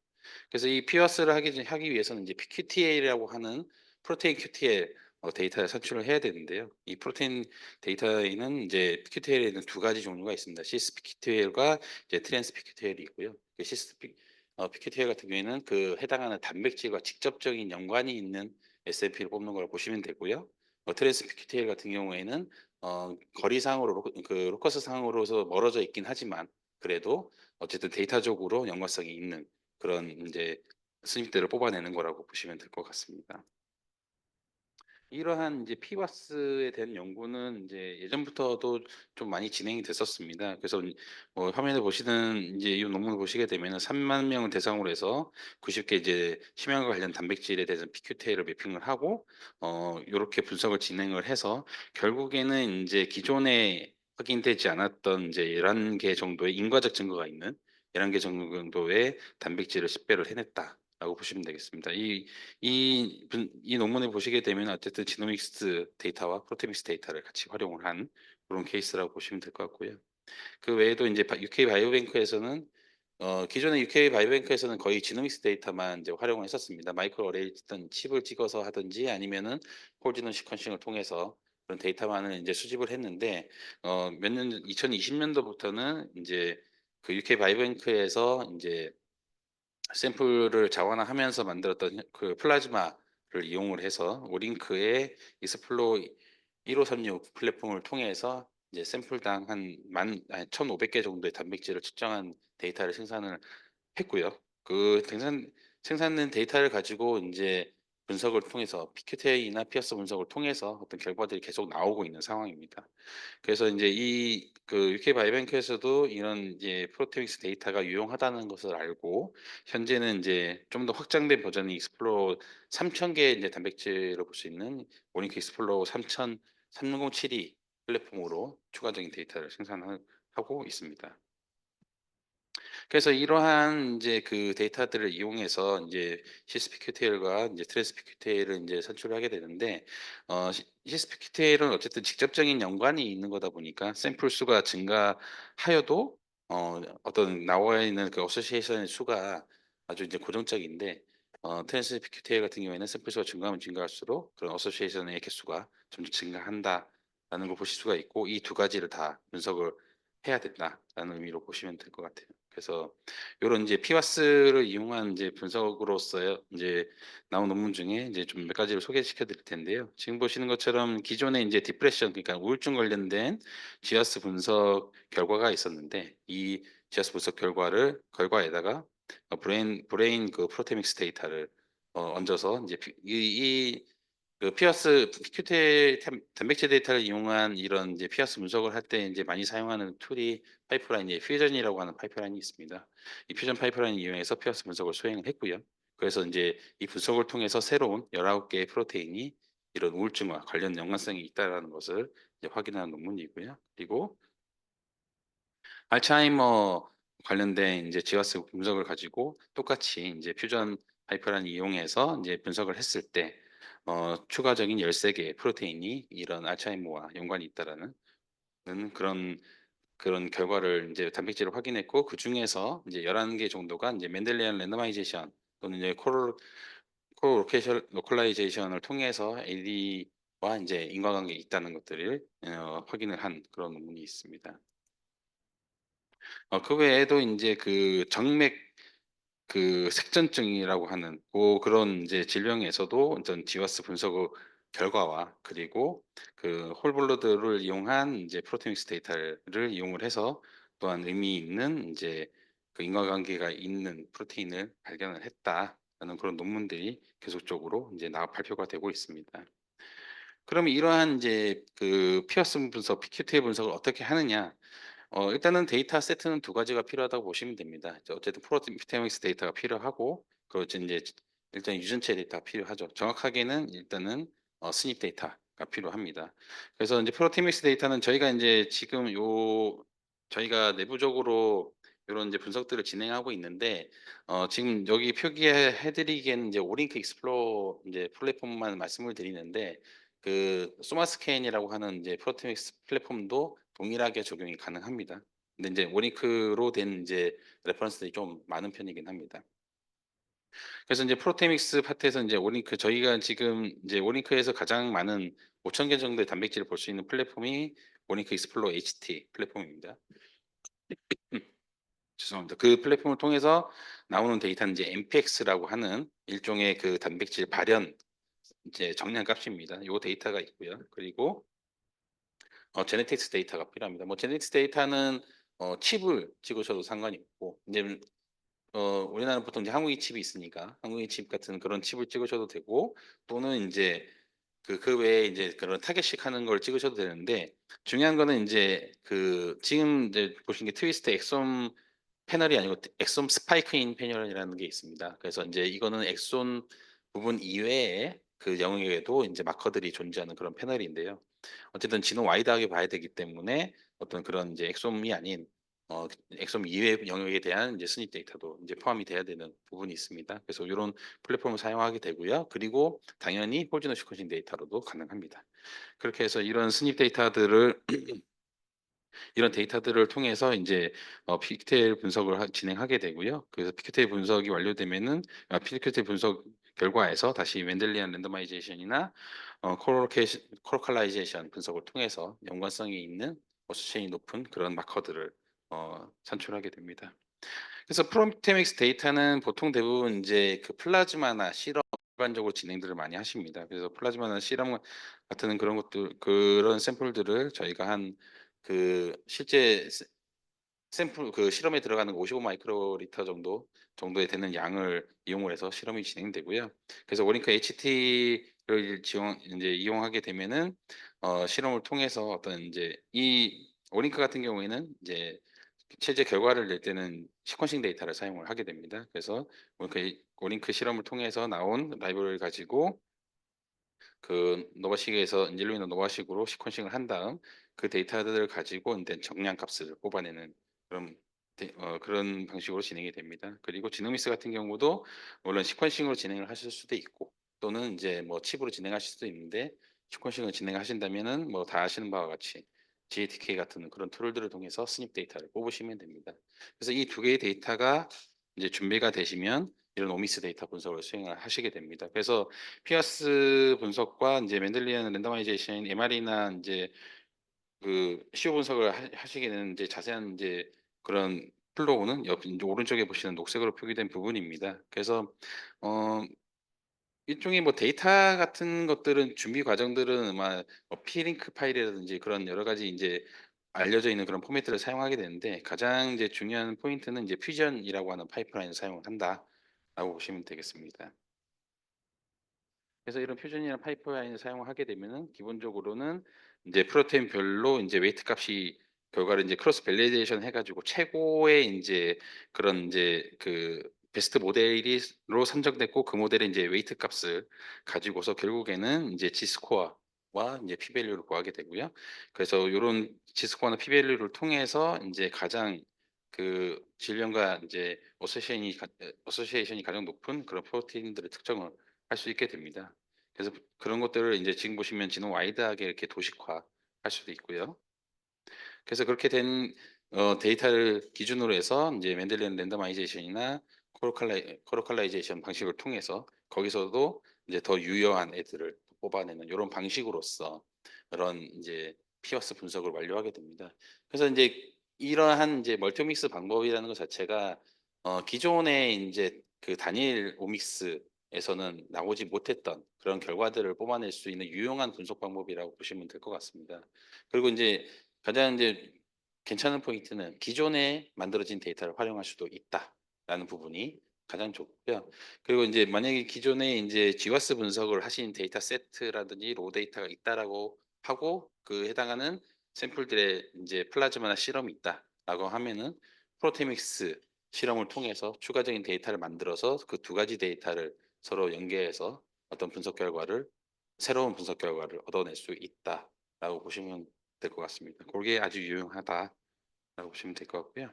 그래서 이 PWAS를 하기 위해서는 이제 PQTL이라고 하는 프로테인 QTL 데이터를 산출을 해야 되는데요. 이 프로테인 데이터에는 이제 PQTL에는 두 가지 종류가 있습니다. 시스 PQTL과 이제 트랜스 PQTL이 있고요. 그 시스 PQTL 같은 경우에는 그 해당하는 단백질과 직접적인 연관이 있는 SNP를 뽑는 걸 보시면 되고요. 트랜스 PQTL 같은 경우에는 거리상으로 그 로커스 상으로서 멀어져 있긴 하지만 그래도 어쨌든 데이터적으로 연관성이 있는 그런 이제 수입들을 뽑아내는 거라고 보시면 될 것 같습니다. 이러한 이제 PWAS에 대한 연구는 이제 예전부터도 좀 많이 진행이 됐었습니다. 그래서 화면에 보시는 이제 이 논문을 보시게 되면은 3만 명을 대상으로 해서 90개 이제 심혈과 관련 단백질에 대해서 PQTL을 매핑을 하고 요렇게 분석을 진행을 해서 결국에는 이제 기존에 확인되지 않았던 이제 11개 정도의 인과적 증거가 있는 11개 정도의 단백질을 식별을 해냈다라고 보시면 되겠습니다. 이 논문을 보시게 되면 어쨌든 지노믹스 데이터와 프로테믹스 데이터를 같이 활용을 한 그런 케이스라고 보시면 될 것 같고요. 그 외에도 이제 UK 바이오뱅크에서는 기존의 UK 바이오뱅크에서는 거의 지노믹스 데이터만 이제 활용을 했었습니다. 마이크로 어레이 어떤 칩을 찍어서 하든지 아니면은 홀지노 시퀀싱을 통해서 그런 데이터만을 이제 수집을 했는데 몇 년 2020년도부터는 이제 그 UK 바이오뱅크에서 이제 샘플을 자원화하면서 만들었던 그 플라즈마를 이용을 해서 오링크의 익스플로 1536 플랫폼을 통해서 이제 샘플당 한 1,500개 정도의 단백질을 측정한 데이터를 생산을 했고요. 그 생산된 데이터를 가지고 이제 분석을 통해서 PQT나 피어스 분석을 통해서 어떤 결과들이 계속 나오고 있는 상황입니다. 그래서 이제 이 그 UK 바이오뱅크에서도 이런 이제 프로테믹스 데이터가 유용하다는 것을 알고 현재는 이제 좀 더 확장된 버전의 익스플로러 3,000개의 이제 단백질을 볼 수 있는 모니크 익스플로러 3072 플랫폼으로 추가적인 데이터를 생산하고 있습니다. 그래서 이러한 이제 그 데이터들을 이용해서 이제 시스피큐테일과 이제 트랜스피큐테일을 이제 산출을 하게 되는데 시스피큐테일은 어쨌든 직접적인 연관이 있는 거다 보니까 샘플 수가 증가하여도 어떤 나와 있는 그 어소시에이션의 수가 아주 이제 고정적인데 트랜스피큐테일 같은 경우에는 샘플 수가 증가하면 증가할수록 그런 어소시에이션의 개수가 점점 증가한다라는 걸 보실 수가 있고 이 두 가지를 다 분석을 해야 된다라는 의미로 보시면 될 것 같아요. 그래서 요런 이제 피와스를 이용한 이제 분석으로서 이제 나온 논문 중에 이제 좀 몇 가지를 소개시켜 드릴 텐데요. 지금 보시는 것처럼 기존에 이제 디프레션 그러니까 우울증 관련된 지하스 분석 결과가 있었는데 이 지하스 분석 결과에다가 브레인 그 프로테믹스 데이터를 얹어서 이제 그 피어스 PQT 단백질 데이터를 이용한 이런 이제 피어스 분석을 할 때 이제 많이 사용하는 툴이 파이프라인이 퓨전이라고 하는 파이프라인이 있습니다. 이 퓨전 파이프라인 이용해서 피어스 분석을 수행을 했고요. 그래서 이제 이 분석을 통해서 새로운 19개의 프로테인이 이런 우울증과 관련 연관성이 있다라는 것을 이제 확인한 논문이고요. 그리고 알츠하이머 관련된 이제 지하스 분석을 가지고 똑같이 이제 퓨전 파이프라인 이용해서 이제 분석을 했을 때 추가적인 13개의 프로테인이 이런 알츠하이머와 연관이 있다라는 그런 결과를 이제 단백질을 확인했고 그중에서 이제 11개 정도가 이제 멘델리안 랜더마이제이션 또는 이제 코로케이션 로컬라이제이션을 통해서 AD 이제 인과관계 있다는 것들을 확인을 한 그런 논문이 있습니다. 그 외에도 이제 그 정맥 그 색전증이라고 하는 그런 이제 질병에서도 어떤 지와스 분석 결과와 그리고 그 홀블러드를 이용한 이제 프로테믹스 데이터를 이용을 해서 또한 의미 있는 이제 그 인과관계가 있는 프로테인을 발견을 했다라는 그런 논문들이 계속적으로 이제 발표가 되고 있습니다. 그럼 이러한 이제 그 피어슨 분석, PQT 분석을 어떻게 하느냐? 일단은 데이터 세트는 두 가지가 필요하다고 보시면 됩니다. 이제 어쨌든 프로테오믹스 데이터가 필요하고 그리고 이제 일단 유전체 데이터가 필요하죠. 정확하게는 일단은 스닙 데이터가 필요합니다. 그래서 이제 프로테오믹스 데이터는 저희가 이제 지금 저희가 내부적으로 이런 이제 분석들을 진행하고 있는데 지금 여기 표기해 드리기에는 이제 오링크 익스플로어 이제 플랫폼만 말씀을 드리는데 그 소마스캔이라고 하는 이제 프로테오믹스 플랫폼도 동일하게 적용이 가능합니다. 근데 이제 오링크로 된 이제 레퍼런스들이 좀 많은 편이긴 합니다. 그래서 이제 프로테믹스 파트에서 이제 오링크 저희가 지금 이제 오링크에서 가장 많은 5천 개 정도의 단백질을 볼 수 있는 플랫폼이 오링크 익스플로어 HT 플랫폼입니다. 죄송합니다. 그 플랫폼을 통해서 나오는 데이터는 이제 MPX라고 하는 일종의 그 단백질 발현 이제 정량 값입니다. 요 데이터가 있고요. 그리고 제네틱스 데이터가 필요합니다. 뭐 제네틱스 데이터는 칩을 찍으셔도 상관이 없고 이제 우리나라는 보통 이제 항우기 칩이 있으니까 항우기 칩 같은 그런 칩을 찍으셔도 되고 또는 이제 그 외에 이제 그런 타겟식 하는 걸 찍으셔도 되는데 중요한 거는 이제 그 지금 이제 보신 게 트위스트 엑솜 패널이 아니고 엑솜 스파이크인 패널이라는 게 있습니다. 그래서 이제 이거는 엑손 부분 이외에 그 영역에도 이제 마커들이 존재하는 그런 패널인데요. 어쨌든 지능 와이드하게 봐야 되기 때문에 어떤 그런 이제 엑솜이 아닌 엑솜 이외 영역에 대한 이제 스닙 데이터도 이제 포함이 돼야 되는 부분이 있습니다. 그래서 이런 플랫폼을 사용하게 되고요. 그리고 당연히 홀지노 시퀀싱 데이터로도 가능합니다. 그렇게 해서 이런 데이터들을 통해서 이제 픽테일 분석을 진행하게 되고요. 그래서 픽테일 분석이 완료되면은 픽테일 분석 결과에서 다시 멘델리안 랜더마이제이션이나 코로칼라이제이션 분석을 통해서 연관성이 있는 어수체인이 높은 그런 마커들을 산출하게 됩니다. 그래서 프로테믹스 데이터는 보통 대부분 이제 그 플라즈마나 시럼 일반적으로 진행들을 많이 하십니다. 그래서 플라즈마나 시럼 같은 그런 것들 그런 샘플들을 저희가 한 그 실제 샘플 그 실험에 들어가는 55 마이크로리터 정도에 되는 양을 이용을 해서 실험이 진행되고요. 그래서 오링크 HT를 이제 이용하게 되면은 실험을 통해서 어떤 이제 이 오링크 같은 경우에는 이제 실제 결과를 낼 때는 시퀀싱 데이터를 사용을 하게 됩니다. 그래서 오링크 실험을 통해서 나온 라이브러리를 가지고 그 노바식에서 인젤루이나 노바식으로 시퀀싱을 한 다음 그 데이터들을 가지고 이제 정량 값을 뽑아내는 그런 그런 방식으로 진행이 됩니다. 그리고 지노믹스 같은 경우도 물론 시퀀싱으로 진행을 하실 수도 있고 또는 이제 뭐 칩으로 진행하실 수도 있는데 시퀀싱을 진행하신다면은 뭐 다 아시는 바와 같이 GATK 같은 그런 툴들을 통해서 스닙 데이터를 뽑으시면 됩니다. 그래서 이 두 개의 데이터가 이제 준비가 되시면 이런 오미스 데이터 분석을 수행을 하시게 됩니다. 그래서 피어스 분석과 이제 멘델리안 랜더마이제이션, MR이나 이제 그 시호 분석을 하시게 되는 이제 자세한 이제 그런 플로우는 이제 오른쪽에 보시는 녹색으로 표기된 부분입니다. 그래서 어 일종의 뭐 데이터 같은 것들은 준비 과정들은 아마 P링크 파일이라든지 그런 여러 가지 이제 알려져 있는 그런 포맷들을 사용하게 되는데 가장 이제 중요한 포인트는 이제 퓨전이라고 하는 파이프라인을 사용을 한다라고 보시면 되겠습니다. 그래서 이런 퓨전이나 파이프라인을 사용하게 되면은 기본적으로는 이제 프로테인별로 이제 웨이트 값이 결과를 이제 크로스 밸리데이션 해가지고 최고의 이제 그런 이제 그 베스트 모델이로 선정됐고 그 모델의 이제 웨이트 값을 가지고서 결국에는 이제 G 스코어와 이제 P 밸류를 구하게 되고요. 그래서 이런 G 스코어나 P 밸류를 통해서 이제 가장 그 질량과 이제 어소시에이션이 가장 높은 그런 프로테인들의 특정을 할 수 있게 됩니다. 그래서 그런 것들을 이제 지금 보시면 지능 와이드하게 이렇게 도식화할 수도 있고요. 그래서 그렇게 된 데이터를 기준으로 해서 이제 멘델리안 랜더마이제이션이나 코로칼라이제이션 방식을 통해서 거기서도 이제 더 유효한 애들을 뽑아내는 이런 방식으로서 그런 이제 피어스 분석을 완료하게 됩니다. 그래서 이제 이러한 이제 멀티오믹스 방법이라는 것 자체가 기존의 이제 그 단일 오믹스에서는 나오지 못했던 그런 결과들을 뽑아낼 수 있는 유용한 분석 방법이라고 보시면 될 것 같습니다. 그리고 이제 가장 이제 괜찮은 포인트는 기존에 만들어진 데이터를 활용할 수도 있다라는 부분이 가장 좋고요. 그리고 이제 만약에 기존에 이제 GWAS 분석을 하신 데이터 세트라든지 로 데이터가 있다라고 하고 그 해당하는 샘플들의 이제 플라즈마나 실험이 있다라고 하면은 프로테믹스 실험을 통해서 추가적인 데이터를 만들어서 그 두 가지 데이터를 서로 연계해서 어떤 분석 결과를 새로운 분석 결과를 얻어낼 수 있다라고 보시면 될 것 같습니다. 그게 아주 유용하다라고 보시면 될 것 같고요.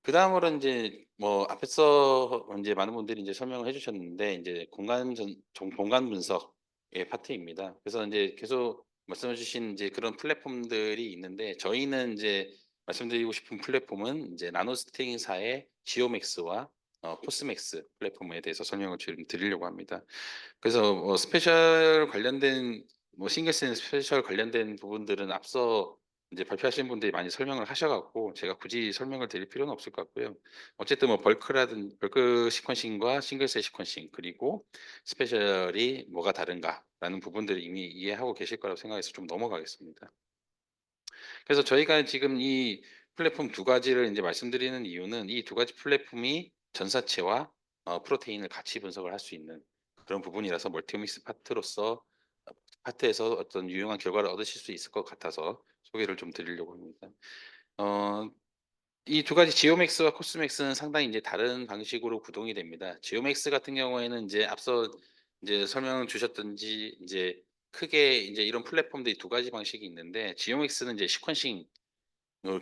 그다음으로 이제 뭐 앞에서 이제 많은 분들이 이제 설명을 해 주셨는데 이제 공간 분석의 파트입니다. 그래서 이제 계속 말씀해 주신 이제 그런 플랫폼들이 있는데 저희는 이제 말씀드리고 싶은 플랫폼은 이제 나노스팅사의 지오맥스와 코스맥스 플랫폼에 대해서 설명을 좀 드리려고 합니다. 그래서 스페셜 관련된 싱글셀 스페셜 관련된 부분들은 앞서 이제 발표하신 분들이 많이 설명을 하셔 갖고 제가 굳이 설명을 드릴 필요는 없을 것 같고요. 어쨌든 벌크 시퀀싱과 싱글셀 시퀀싱 그리고 스페셜이 뭐가 다른가라는 부분들을 이미 이해하고 계실 거라고 생각해서 좀 넘어가겠습니다. 그래서 저희가 지금 이 플랫폼 두 가지를 이제 말씀드리는 이유는 이 두 가지 플랫폼이 전사체와 프로테인을 같이 분석을 할 수 있는 그런 부분이라서 멀티오믹스 파트에서 어떤 유용한 결과를 얻으실 수 있을 것 같아서 소개를 좀 드리려고 합니다. 어 이 두 가지 지오맥스와 코스맥스는 상당히 이제 다른 방식으로 구동이 됩니다. 지오맥스 같은 경우에는 이제 앞서 이제 설명 주셨든지 이제 크게 이제 이런 플랫폼들이 두 가지 방식이 있는데 지오맥스는 이제 시퀀싱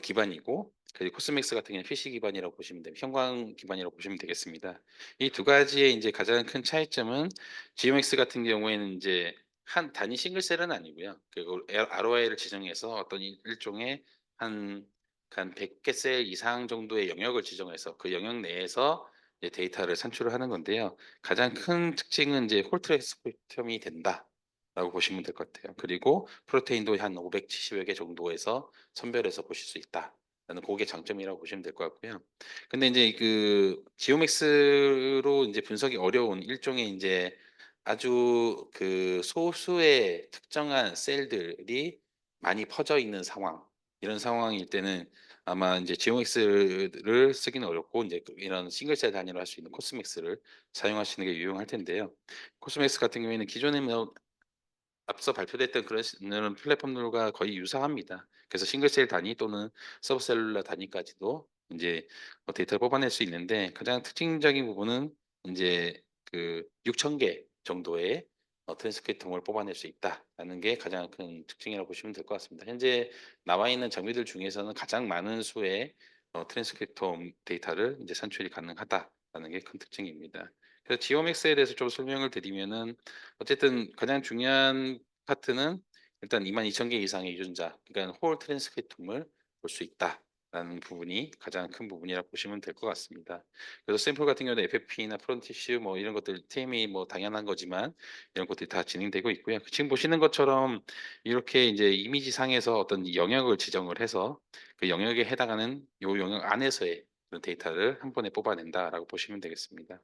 기반이고 그리고 코스맥스 같은 경우는 PC 기반이라고 보시면 됩니다. 형광 기반이라고 보시면 되겠습니다. 이 두 가지의 이제 가장 큰 차이점은 GMX 같은 경우에는 이제 한 단위 싱글셀은 아니고요. 그리고 ROI를 지정해서 어떤 일종의 한 100개 셀 이상 정도의 영역을 지정해서 그 영역 내에서 이제 데이터를 산출을 하는 건데요. 가장 큰 특징은 이제 홀 트랜스크립텀이 된다라고 보시면 될 것 같아요. 그리고 프로테인도 한 570여 개 정도에서 선별해서 보실 수 있다라는 그게 장점이라고 보시면 될 것 같고요. 근데 이제 그 지오맥스로 이제 분석이 어려운 일종의 이제 아주 그 소수의 특정한 셀들이 많이 퍼져 있는 상황 이런 상황일 때는 아마 이제 지오맥스를 쓰기는 어렵고 이제 이런 싱글셀 단위로 할 수 있는 코스맥스를 사용하시는 게 유용할 텐데요. 코스맥스 같은 경우에는 기존에 앞서 발표됐던 그런 플랫폼들과 거의 유사합니다. 그래서 싱글셀 단위 또는 서브셀룰러 단위까지도 인제 데이터를 뽑아낼 수 있는데 가장 특징적인 부분은 인제 그 6,000개 정도의 트랜스크립트홈을 뽑아낼 수 있다라는 게 가장 큰 특징이라고 보시면 될 것 같습니다. 현재 나와 있는 장비들 중에서는 가장 많은 수의 트랜스크립트홈 데이터를 인제 산출이 가능하다라는 게 큰 특징입니다. 그래서 지오맥스에 대해서 좀 설명을 드리면은 어쨌든 가장 중요한 파트는 일단 22,000개 이상의 유전자 그러니까 홀 트랜스크립트홈을 볼 수 있다라는 부분이 가장 큰 부분이라고 보시면 될 것 같습니다. 그래서 샘플 같은 경우는 FFP나 프론티슈 뭐 이런 것들 TM이 뭐 당연한 거지만 이런 것들이 다 진행되고 있고요. 지금 보시는 것처럼 이렇게 이제 이미지 상에서 어떤 영역을 지정을 해서 그 영역에 해당하는 요 영역 안에서의 그런 데이터를 한 번에 뽑아낸다라고 보시면 되겠습니다.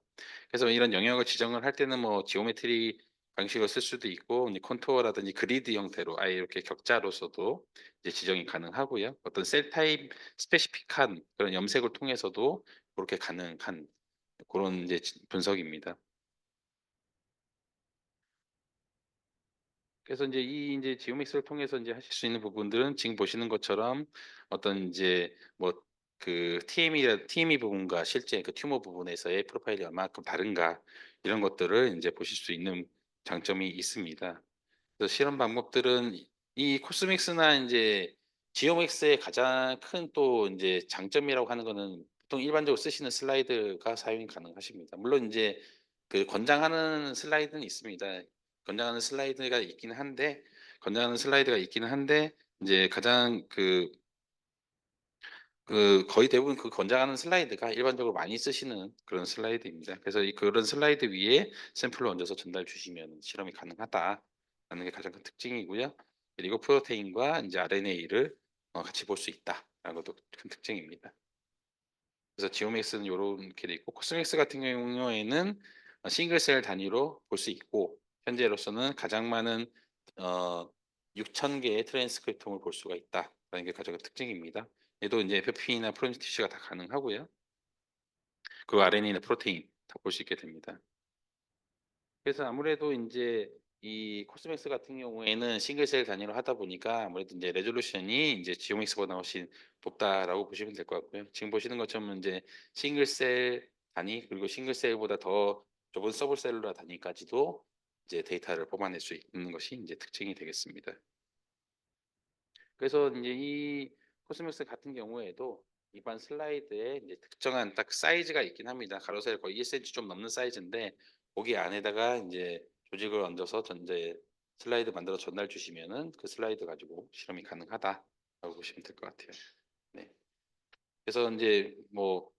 그래서 이런 영역을 지정을 할 때는 뭐 지오메트리 방식을 쓸 수도 있고 이제 컨투어라든지 그리드 형태로 아예 이렇게 격자로서도 이제 지정이 가능하고요. 어떤 셀 타입 스페시픽한 그런 염색을 통해서도 그렇게 가능한 그런 이제 분석입니다. 그래서 이제 이 이제 지오믹스를 통해서 이제 하실 수 있는 부분들은 지금 보시는 것처럼 어떤 이제 뭐 그 TME 부분과 실제 그 튜머 부분에서의 프로파일이 얼마큼 다른가 이런 것들을 이제 보실 수 있는 장점이 있습니다. 그래서 실험 방법들은 이 코스믹스나 인제 지오맥스의 가장 큰 또 인제 장점이라고 하는 거는 보통 일반적으로 쓰시는 슬라이드가 사용이 가능하십니다. 물론 인제 그 권장하는 슬라이드는 있습니다. 권장하는 슬라이드가 있기는 한데 인제 가장 그 거의 대부분 그 권장하는 슬라이드가 일반적으로 많이 쓰시는 그런 슬라이드입니다. 그래서 그런 슬라이드 위에 샘플을 얹어서 전달 주시면 실험이 가능하다라는 게 가장 큰 특징이고요. 그리고 프로테인과 이제 RNA를 같이 볼 수 있다라는 것도 큰 특징입니다. 그래서 지오맥스는 요렇게 돼 있고 코스맥스 같은 경우에는 싱글셀 단위로 볼 수 있고 현재로서는 가장 많은 6,000개의 트랜스크립톰을 볼 수가 있다라는 게 가장 큰 특징입니다. 얘도 이제 FFP나 프로미티시가 다 가능하고요. 그리고 RNA나 프로테인 다 볼 수 있게 됩니다. 그래서 아무래도 인제 이 코스맥스 같은 경우에는 싱글셀 단위로 하다 보니까 아무래도 인제 레졸루션이 인제 지오맥스보다 훨씬 높다라고 보시면 될 것 같고요. 지금 보시는 것처럼 인제 싱글셀 단위 그리고 싱글셀보다 더 좁은 서브셀룰러 단위까지도 이제 데이터를 뽑아낼 수 있는 것이 인제 특징이 되겠습니다. 그래서 인제 이 코스맥스 같은 경우에도 일반 슬라이드에 이제 특정한 딱 사이즈가 있긴 합니다. 가로 세로 거의 1cm 좀 넘는 사이즈인데 거기 안에다가 인제 조직을 얹어서 전제 슬라이드 만들어 전달 주시면은 그 슬라이드 가지고 실험이 가능하다라고 보시면 될 것 같아요. 네. 그래서 인제 뭐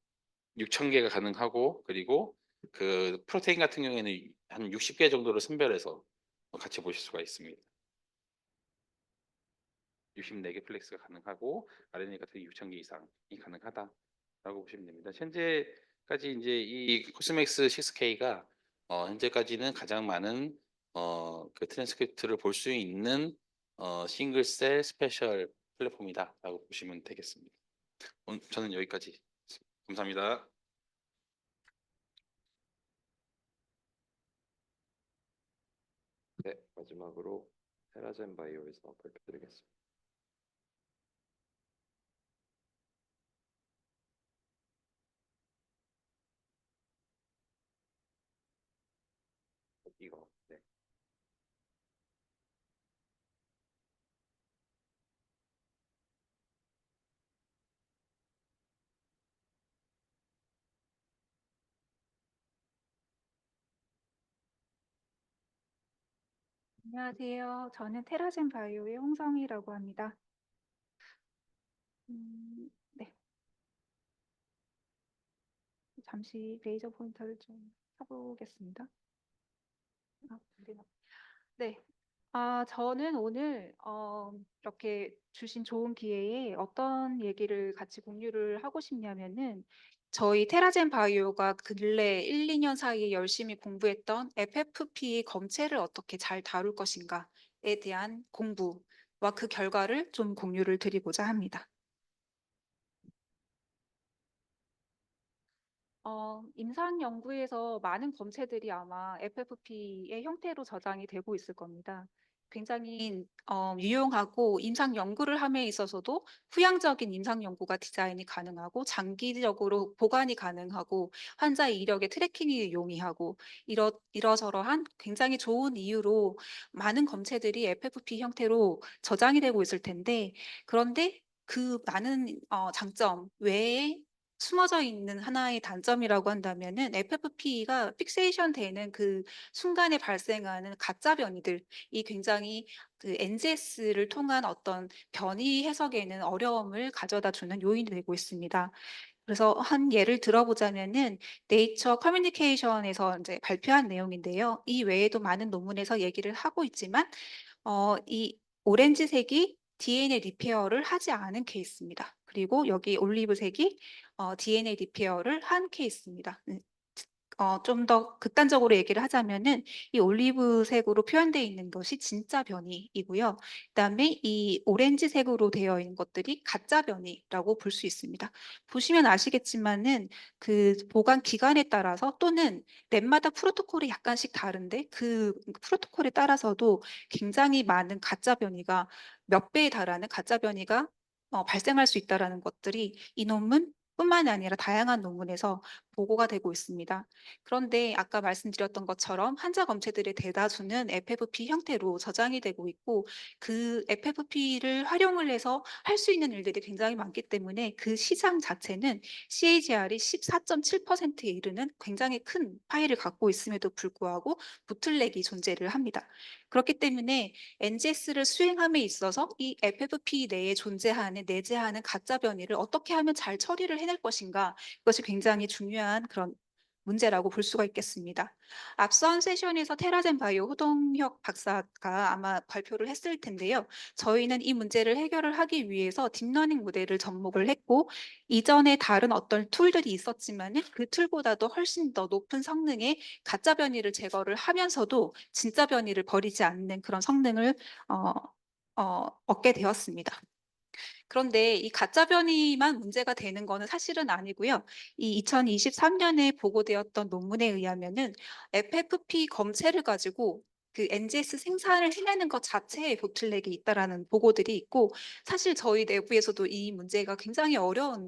6,000개가 가능하고 그리고 그 프로테인 같은 경우에는 한 60개 정도를 선별해서 같이 보실 수가 있습니다. 64개 플렉스가 가능하고 RNA 같은 6,000개 이상이 가능하다라고 보시면 됩니다. 현재까지 인제 이 코스맥스 6K가 현재까지는 가장 많은 그 트랜스크립트를 볼 수 있는 싱글 셀 스페셜 플랫폼이다라고 보시면 되겠습니다. 저는 여기까지 감사합니다. 네, 마지막으로 테라젠 바이오에서 발표드리겠습니다. 이거 네. 안녕하세요. 저는 테라젠 바이오의 홍성희라고 합니다. 네. 잠시 레이저 포인터를 좀 켜보겠습니다. 안 되나? 네. 저는 오늘 이렇게 주신 좋은 기회에 어떤 얘기를 같이 공유를 하고 싶냐면은 저희 테라젠 바이오가 근래 1, 2년 사이에 열심히 공부했던 FFP 검체를 어떻게 잘 다룰 것인가에 대한 공부와 그 결과를 좀 공유를 드리고자 합니다. 임상 연구에서 많은 검체들이 아마 FFP의 형태로 저장이 되고 있을 겁니다. 굉장히 유용하고 임상 연구를 함에 있어서도 후향적인 임상 연구가 디자인이 가능하고 장기적으로 보관이 가능하고 환자의 이력의 트래킹이 용이하고 이러저러한 굉장히 좋은 이유로 많은 검체들이 FFP 형태로 저장이 되고 있을 텐데 그런데 그 많은 장점 외에 숨어져 있는 하나의 단점이라고 한다면은 FFP가 픽세이션 되는 그 순간에 발생하는 가짜 변이들이 굉장히 그 NGS를 통한 어떤 변이 해석에는 어려움을 가져다 주는 요인이 되고 있습니다. 그래서 한 예를 들어보자면은 네이처 커뮤니케이션에서 이제 발표한 내용인데요. 이 외에도 많은 논문에서 얘기를 하고 있지만 이 오렌지색이 DNA 리페어를 하지 않은 케이스입니다. 그리고 여기 올리브색이 DNA 리페어를 한 케이스입니다. 좀 더 극단적으로 얘기를 하자면은 이 올리브색으로 표현되어 있는 것이 진짜 변이이고요. 그다음에 이 오렌지색으로 되어 있는 것들이 가짜 변이라고 볼 수 있습니다. 보시면 아시겠지만은 그 보관 기간에 따라서 또는 랩마다 프로토콜이 약간씩 다른데 그 프로토콜에 따라서도 굉장히 많은 가짜 변이가 몇 배에 달하는 가짜 변이가 발생할 수 있다라는 것들이 이 논문뿐만이 아니라 다양한 논문에서 보고가 되고 있습니다. 그런데 아까 말씀드렸던 것처럼 환자 검체들의 대다수는 FFP 형태로 저장이 되고 있고 그 FFP를 활용을 해서 할 수 있는 일들이 굉장히 많기 때문에 그 시장 자체는 CAGR이 14.7%에 이르는 굉장히 큰 파일을 갖고 있음에도 불구하고 보틀렉이 존재를 합니다. 그렇기 때문에 NGS를 수행함에 있어서 이 FFP 내에 존재하는 내재하는 가짜 변이를 어떻게 하면 잘 처리를 해낼 것인가, 그것이 굉장히 중요한 그런 문제라고 볼 수가 있겠습니다. 앞선 세션에서 테라젠 바이오 호동혁 박사가 아마 발표를 했을 텐데요. 저희는 이 문제를 해결을 하기 위해서 딥러닝 모델을 접목을 했고, 이전에 다른 어떤 툴들이 있었지만 그 툴보다도 훨씬 더 높은 성능의 가짜 변이를 제거를 하면서도 진짜 변이를 버리지 않는 그런 성능을 얻게 되었습니다. 그런데 이 가짜 변이만 문제가 되는 거는 사실은 아니고요. 이 2023년에 보고되었던 논문에 의하면은 FFP 검체를 가지고 그 NGS 생산을 해내는 것 자체에 보틀렉이 있다라는 보고들이 있고, 사실 저희 내부에서도 이 문제가 굉장히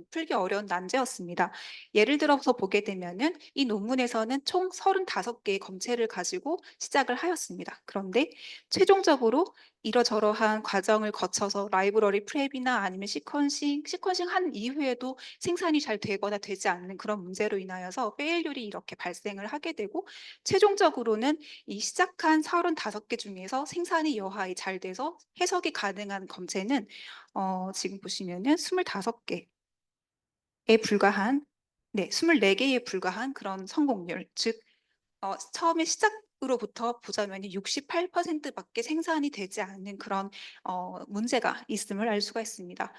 풀기 어려운 난제였습니다. 예를 들어서 보게 되면은 이 논문에서는 총 35개의 검체를 가지고 시작을 하였습니다. 그런데 최종적으로 이러저러한 과정을 거쳐서 라이브러리 프랩이나 아니면 시퀀싱 한 이후에도 생산이 잘 되거나 되지 않는 그런 문제로 인하여서 페일률이 이렇게 발생을 하게 되고, 최종적으로는 이 시작한 35개 중에서 생산이 여하히 잘 돼서 해석이 가능한 검체는 지금 보시면은 25개에 불과한, 네, 24개에 불과한 그런 성공률, 즉 처음에 시작으로부터 보자면 68%밖에 생산이 되지 않는 그런 문제가 있음을 알 수가 있습니다.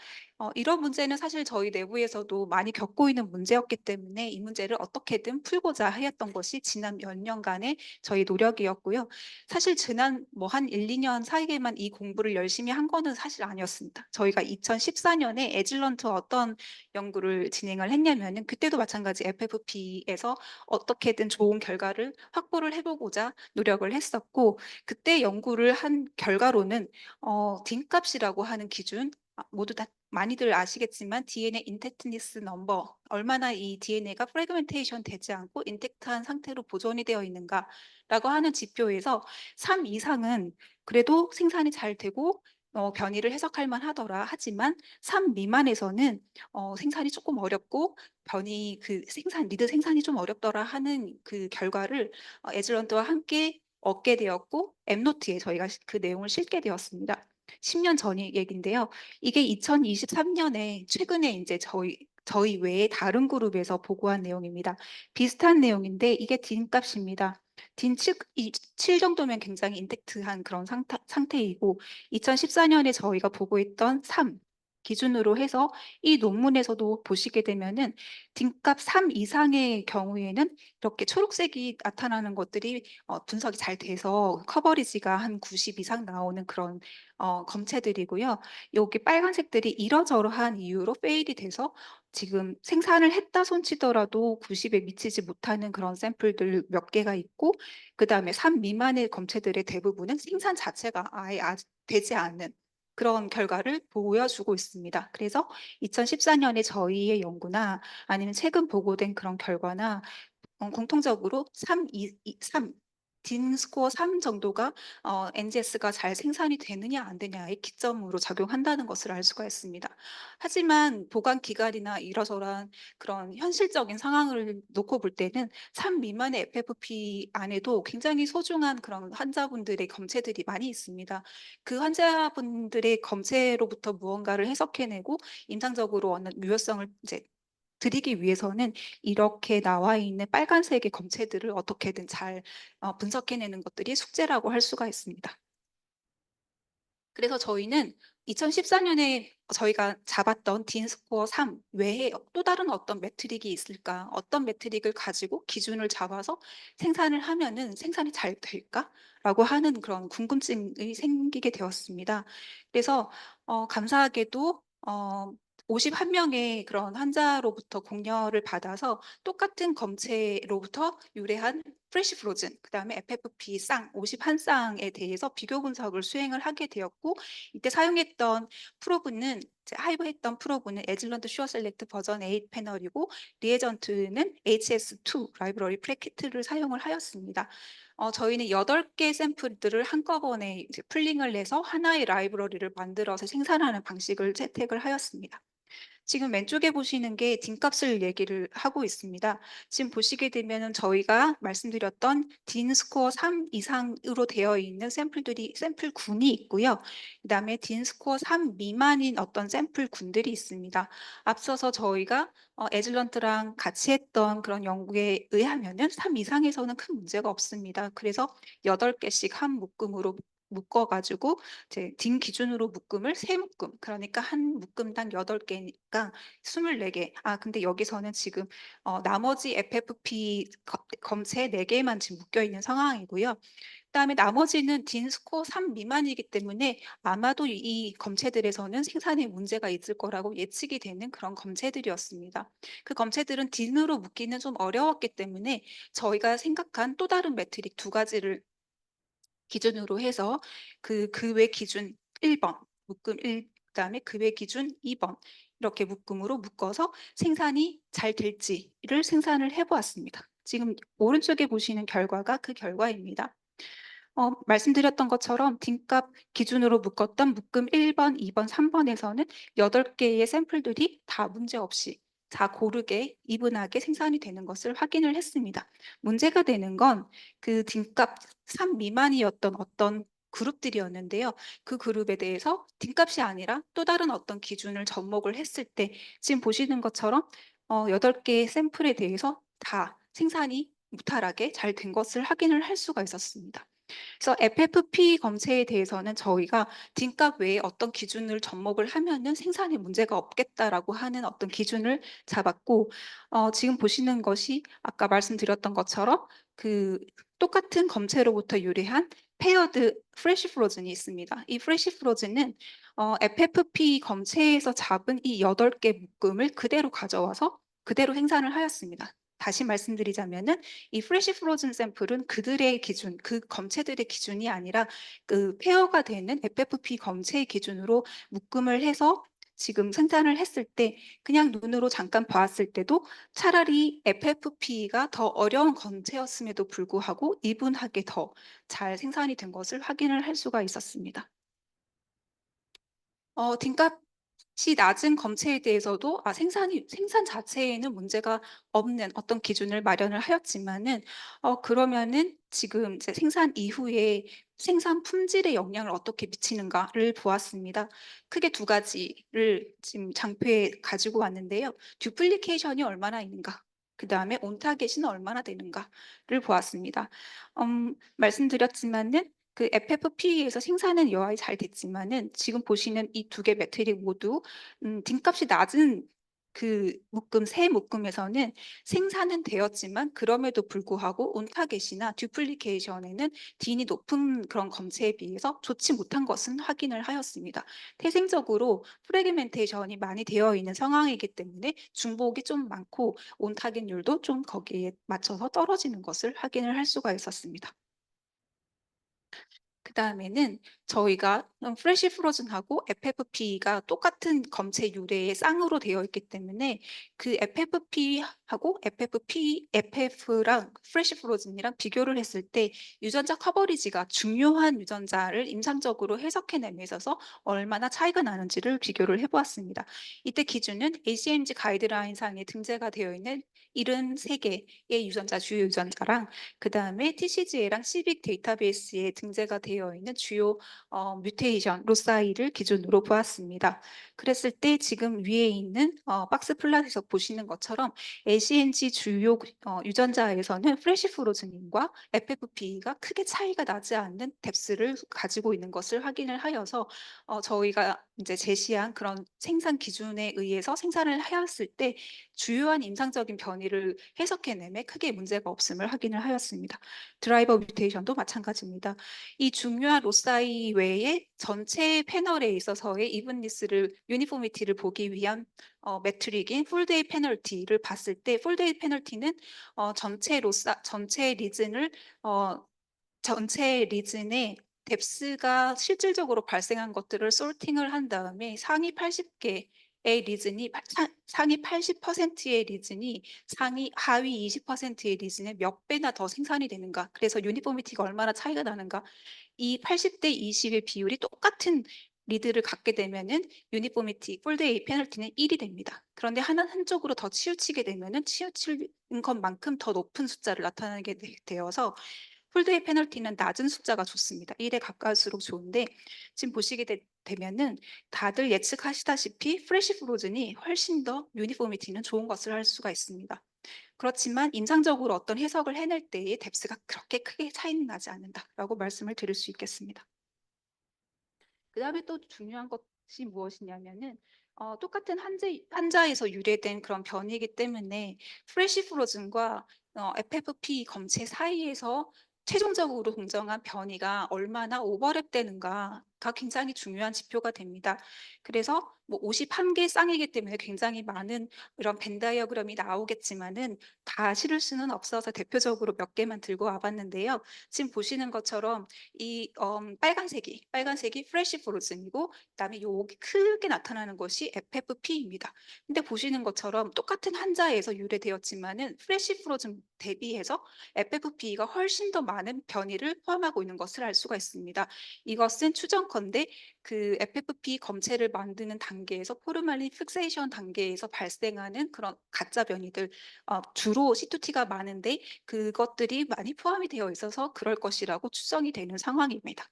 이런 문제는 사실 저희 내부에서도 많이 겪고 있는 문제였기 때문에 이 문제를 어떻게든 풀고자 하였던 것이 지난 몇 년간의 저희 노력이었고요. 사실 지난 뭐 한 1, 2년 사이에만 이 공부를 열심히 한 거는 사실 아니었습니다. 저희가 2014년에 에즐런트 어떤 연구를 진행을 했냐면은 그때도 마찬가지 FFP에서 어떻게든 좋은 결과를 확보를 해보고자 노력을 했었고, 그때 연구를 한 결과로는 딘 값이라고 하는 기준, 모두 다 많이들 아시겠지만 DNA 인텍트니스 넘버, 얼마나 이 DNA가 프래그멘테이션 되지 않고 인텍트한 상태로 보존이 되어 있는가라고 하는 지표에서 3 이상은 그래도 생산이 잘 되고 변이를 해석할 만하더라. 하지만 3 미만에서는 생산이 조금 어렵고 변이 리드 생산이 좀 어렵더라 하는 그 결과를 에즐런트와 함께 얻게 되었고, 엠노트에 저희가 그 내용을 실게 되었습니다. 10년 전의 얘기인데요. 이게 2023년에 최근에 이제 저희 외에 다른 그룹에서 보고한 내용입니다. 비슷한 내용인데 이게 딘 값입니다. 딘 7 정도면 굉장히 인텍트한 그런 상태이고, 2014년에 저희가 보고했던 3 기준으로 해서 이 논문에서도 보시게 되면은 딘값 3 이상의 경우에는 이렇게 초록색이 나타나는 것들이 분석이 잘 돼서 커버리지가 한 90 이상 나오는 그런 검체들이고요. 여기 빨간색들이 이러저러한 이유로 페일이 돼서 지금 생산을 했다 손치더라도 90에 미치지 못하는 그런 샘플들 몇 개가 있고, 그다음에 3 미만의 검체들의 대부분은 생산 자체가 아예 되지 않는 그런 결과를 보여주고 있습니다. 그래서 2014년에 저희의 연구나 아니면 최근 보고된 그런 결과나 공통적으로 3, 딘 스코어 3 정도가 NGS가 잘 생산이 되느냐 안 되냐의 기점으로 작용한다는 것을 알 수가 있습니다. 하지만 보관 기간이나 이러저러한 그런 현실적인 상황을 놓고 볼 때는 3 미만의 FFP 안에도 굉장히 소중한 그런 환자분들의 검체들이 많이 있습니다. 그 환자분들의 검체로부터 무언가를 해석해내고 임상적으로 얻는 유효성을 이제 드리기 위해서는 이렇게 나와 있는 빨간색의 검체들을 어떻게든 잘 분석해내는 것들이 숙제라고 할 수가 있습니다. 그래서 저희는 2014년에 저희가 잡았던 딘 스코어 3 외에 또 다른 어떤 매트릭이 있을까? 어떤 매트릭을 가지고 기준을 잡아서 생산을 하면은 생산이 잘 될까? 라고 하는 그런 궁금증이 생기게 되었습니다. 그래서 감사하게도 51명의 그런 환자로부터 공여를 받아서 똑같은 검체로부터 유래한 프레시 프로즌, 그다음에 FFP 쌍 51쌍에 대해서 비교 분석을 수행을 하게 되었고, 이때 사용했던 프로브는 하이브했던 프로브는 에즐런트 슈어 셀렉트 버전 8 패널이고, 리에전트는 HS2 라이브러리 프레키트를 사용을 하였습니다. 저희는 8개 샘플들을 한꺼번에 이제 풀링을 해서 하나의 라이브러리를 만들어서 생산하는 방식을 채택을 하였습니다. 지금 왼쪽에 보시는 게 딘값을 얘기를 하고 있습니다. 지금 보시게 되면은 저희가 말씀드렸던 딘 스코어 3 이상으로 되어 있는 샘플 군이 있고요. 그다음에 딘 스코어 3 미만인 어떤 샘플 군들이 있습니다. 앞서서 저희가 에즐런트랑 같이 했던 그런 연구에 의하면은 3 이상에서는 큰 문제가 없습니다. 그래서 8개씩 한 묶음으로 묶어가지고 이제 딘 기준으로 묶음을 3묶음, 그러니까 한 묶음당 8개니까 24개. 아, 근데 여기서는 지금 나머지 FFP 검체 4개만 지금 묶여 있는 상황이고요. 그다음에 나머지는 딘 스코어 3 미만이기 때문에 아마도 이 검체들에서는 생산에 문제가 있을 거라고 예측이 되는 그런 검체들이었습니다. 그 검체들은 딘으로 묶기는 좀 어려웠기 때문에 저희가 생각한 또 다른 매트릭 2가지를 기준으로 해서 그 외 기준 1번, 묶음 1, 그다음에 그 외 기준 2번 이렇게 묶음으로 묶어서 생산이 잘 될지를 생산을 해보았습니다. 지금 오른쪽에 보시는 결과가 그 결과입니다. 말씀드렸던 것처럼 딘값 기준으로 묶었던 묶음 1번, 2번, 3번에서는 8개의 샘플들이 다 문제없이 다 고르게 이분하게 생산이 되는 것을 확인을 했습니다. 문제가 되는 건 그 딘값 3 미만이었던 어떤 그룹들이었는데요. 그 그룹에 대해서 딘값이 아니라 또 다른 어떤 기준을 접목을 했을 때 지금 보시는 것처럼 8개의 샘플에 대해서 다 생산이 무탈하게 잘 된 것을 확인을 할 수가 있었습니다. 그래서 FFP 검체에 대해서는 저희가 딘값 외에 어떤 기준을 접목을 하면은 생산에 문제가 없겠다라고 하는 어떤 기준을 잡았고, 지금 보시는 것이 아까 말씀드렸던 것처럼 그 똑같은 검체로부터 유래한 페어드 프레시 프로즌이 있습니다. 이 프레시 프로즌은 FFP 검체에서 잡은 이 8개 묶음을 그대로 가져와서 그대로 생산을 하였습니다. 다시 말씀드리자면은 이 프레시 프로즌 샘플은 그들의 기준, 그 검체들의 기준이 아니라 그 페어가 되는 FFP 검체의 기준으로 묶음을 해서 지금 생산을 했을 때 그냥 눈으로 잠깐 봤을 때도 차라리 FFP가 더 어려운 검체였음에도 불구하고 이분하게 더 잘 생산이 된 것을 확인을 할 수가 있었습니다. 딘값이 낮은 검체에 대해서도 생산 자체에는 문제가 없는 어떤 기준을 마련을 하였지만은 그러면은 지금 이제 생산 이후에 생산 품질에 영향을 어떻게 미치는가를 보았습니다. 크게 2가지를 지금 장표에 가지고 왔는데요. 듀플리케이션이 얼마나 있는가, 그 다음에 온타겟이 얼마나 되는가를 보았습니다. 말씀드렸지만은 그 FFP에서 생산은 여하히 잘 됐지만은 지금 보시는 이 2개 매트릭 모두 딘값이 낮은 그 새 묶음에서는 생산은 되었지만 그럼에도 불구하고 온타겟이나 듀플리케이션에는 딘이 높은 그런 검체에 비해서 좋지 못한 것은 확인을 하였습니다. 태생적으로 프래그멘테이션이 많이 되어 있는 상황이기 때문에 중복이 좀 많고 온타겟률도 좀 거기에 맞춰서 떨어지는 것을 확인을 할 수가 있었습니다. 그 다음에는 저희가 프레시 프로즌하고 FFP가 똑같은 검체 유래의 쌍으로 되어 있기 때문에 그 FFP하고 FF랑 프레시 프로즌이랑 비교를 했을 때 유전자 커버리지가 중요한 유전자를 임상적으로 해석해내며 있어서 얼마나 차이가 나는지를 비교를 해보았습니다. 이때 기준은 ACMG 가이드라인상에 등재가 되어 있는 73개의 주요 유전자랑 그 다음에 TCGA랑 CBIC 데이터베이스에 등재가 되어 있는 주요 뮤테이션, 로사이를 기준으로 보았습니다. 그랬을 때 지금 위에 있는 박스 플랫에서 보시는 것처럼 ACNG 주요 유전자에서는 프레시 프로즈닌과 FFP가 크게 차이가 나지 않는 뎁스를 가지고 있는 것을 확인을 하여서 저희가 이제 제시한 그런 생산 기준에 의해서 생산을 하였을 때 주요한 임상적인 변이를 해석해내매 크게 문제가 없음을 확인을 하였습니다. 드라이버 뮤테이션도 마찬가지입니다. 이 중요한 로사이 외에 전체 패널에 있어서의 이븐니스를 유니포미티를 보기 위한 매트릭인 풀데이 페널티를 봤을 때 풀데이 페널티는 전체 리즌을 전체 리즌의 뎁스가 실질적으로 발생한 것들을 솔팅을 한 다음에 상위 80개의 리즌이 상위 80%의 리즌이 하위 20%의 리즌의 몇 배나 더 생산이 되는가, 그래서 유니포미티가 얼마나 차이가 나는가, 이 80대 20의 비율이 똑같은 리드를 갖게 되면은 유니포미티 폴드 A 페널티는 1이 됩니다. 그런데 한쪽으로 더 치우치게 되면은 치우치는 것만큼 더 높은 숫자를 나타내게 되어서 폴드 A 페널티는 낮은 숫자가 좋습니다. 1에 가까울수록 좋은데 지금 보시게 되면은 다들 예측하시다시피 프레시 프로즌이 훨씬 더 유니포미티는 좋은 것을 할 수가 있습니다. 그렇지만 임상적으로 어떤 해석을 해낼 때의 뎁스가 그렇게 크게 차이는 나지 않는다라고 말씀을 드릴 수 있겠습니다. 그 다음에 또 중요한 것이 무엇이냐면은 똑같은 한자에서 유래된 그런 변이기 때문에 프레시 프로즌과 FFP 검체 사이에서 최종적으로 공정한 변이가 얼마나 오버랩되는가가 굉장히 중요한 지표가 됩니다. 그래서 뭐 51개 쌍이기 때문에 굉장히 많은 이런 벤 다이어그램이 나오겠지만은 다 실을 수는 없어서 대표적으로 몇 개만 들고 와봤는데요. 지금 보시는 것처럼 이 빨간색이 프레시 프로즌이고 그다음에 여기 크게 나타나는 것이 FFP입니다. 근데 보시는 것처럼 똑같은 한자에서 유래되었지만은 프레시 프로즌 대비해서 FFP가 훨씬 더 많은 변이를 포함하고 있는 것을 알 수가 있습니다. 이것은 추정컨대 그 FFP 검체를 만드는 단계에서 포르말린 픽세이션 단계에서 발생하는 그런 가짜 변이들 주로 C2T가 많은데 그것들이 많이 포함이 되어 있어서 그럴 것이라고 추정이 되는 상황입니다.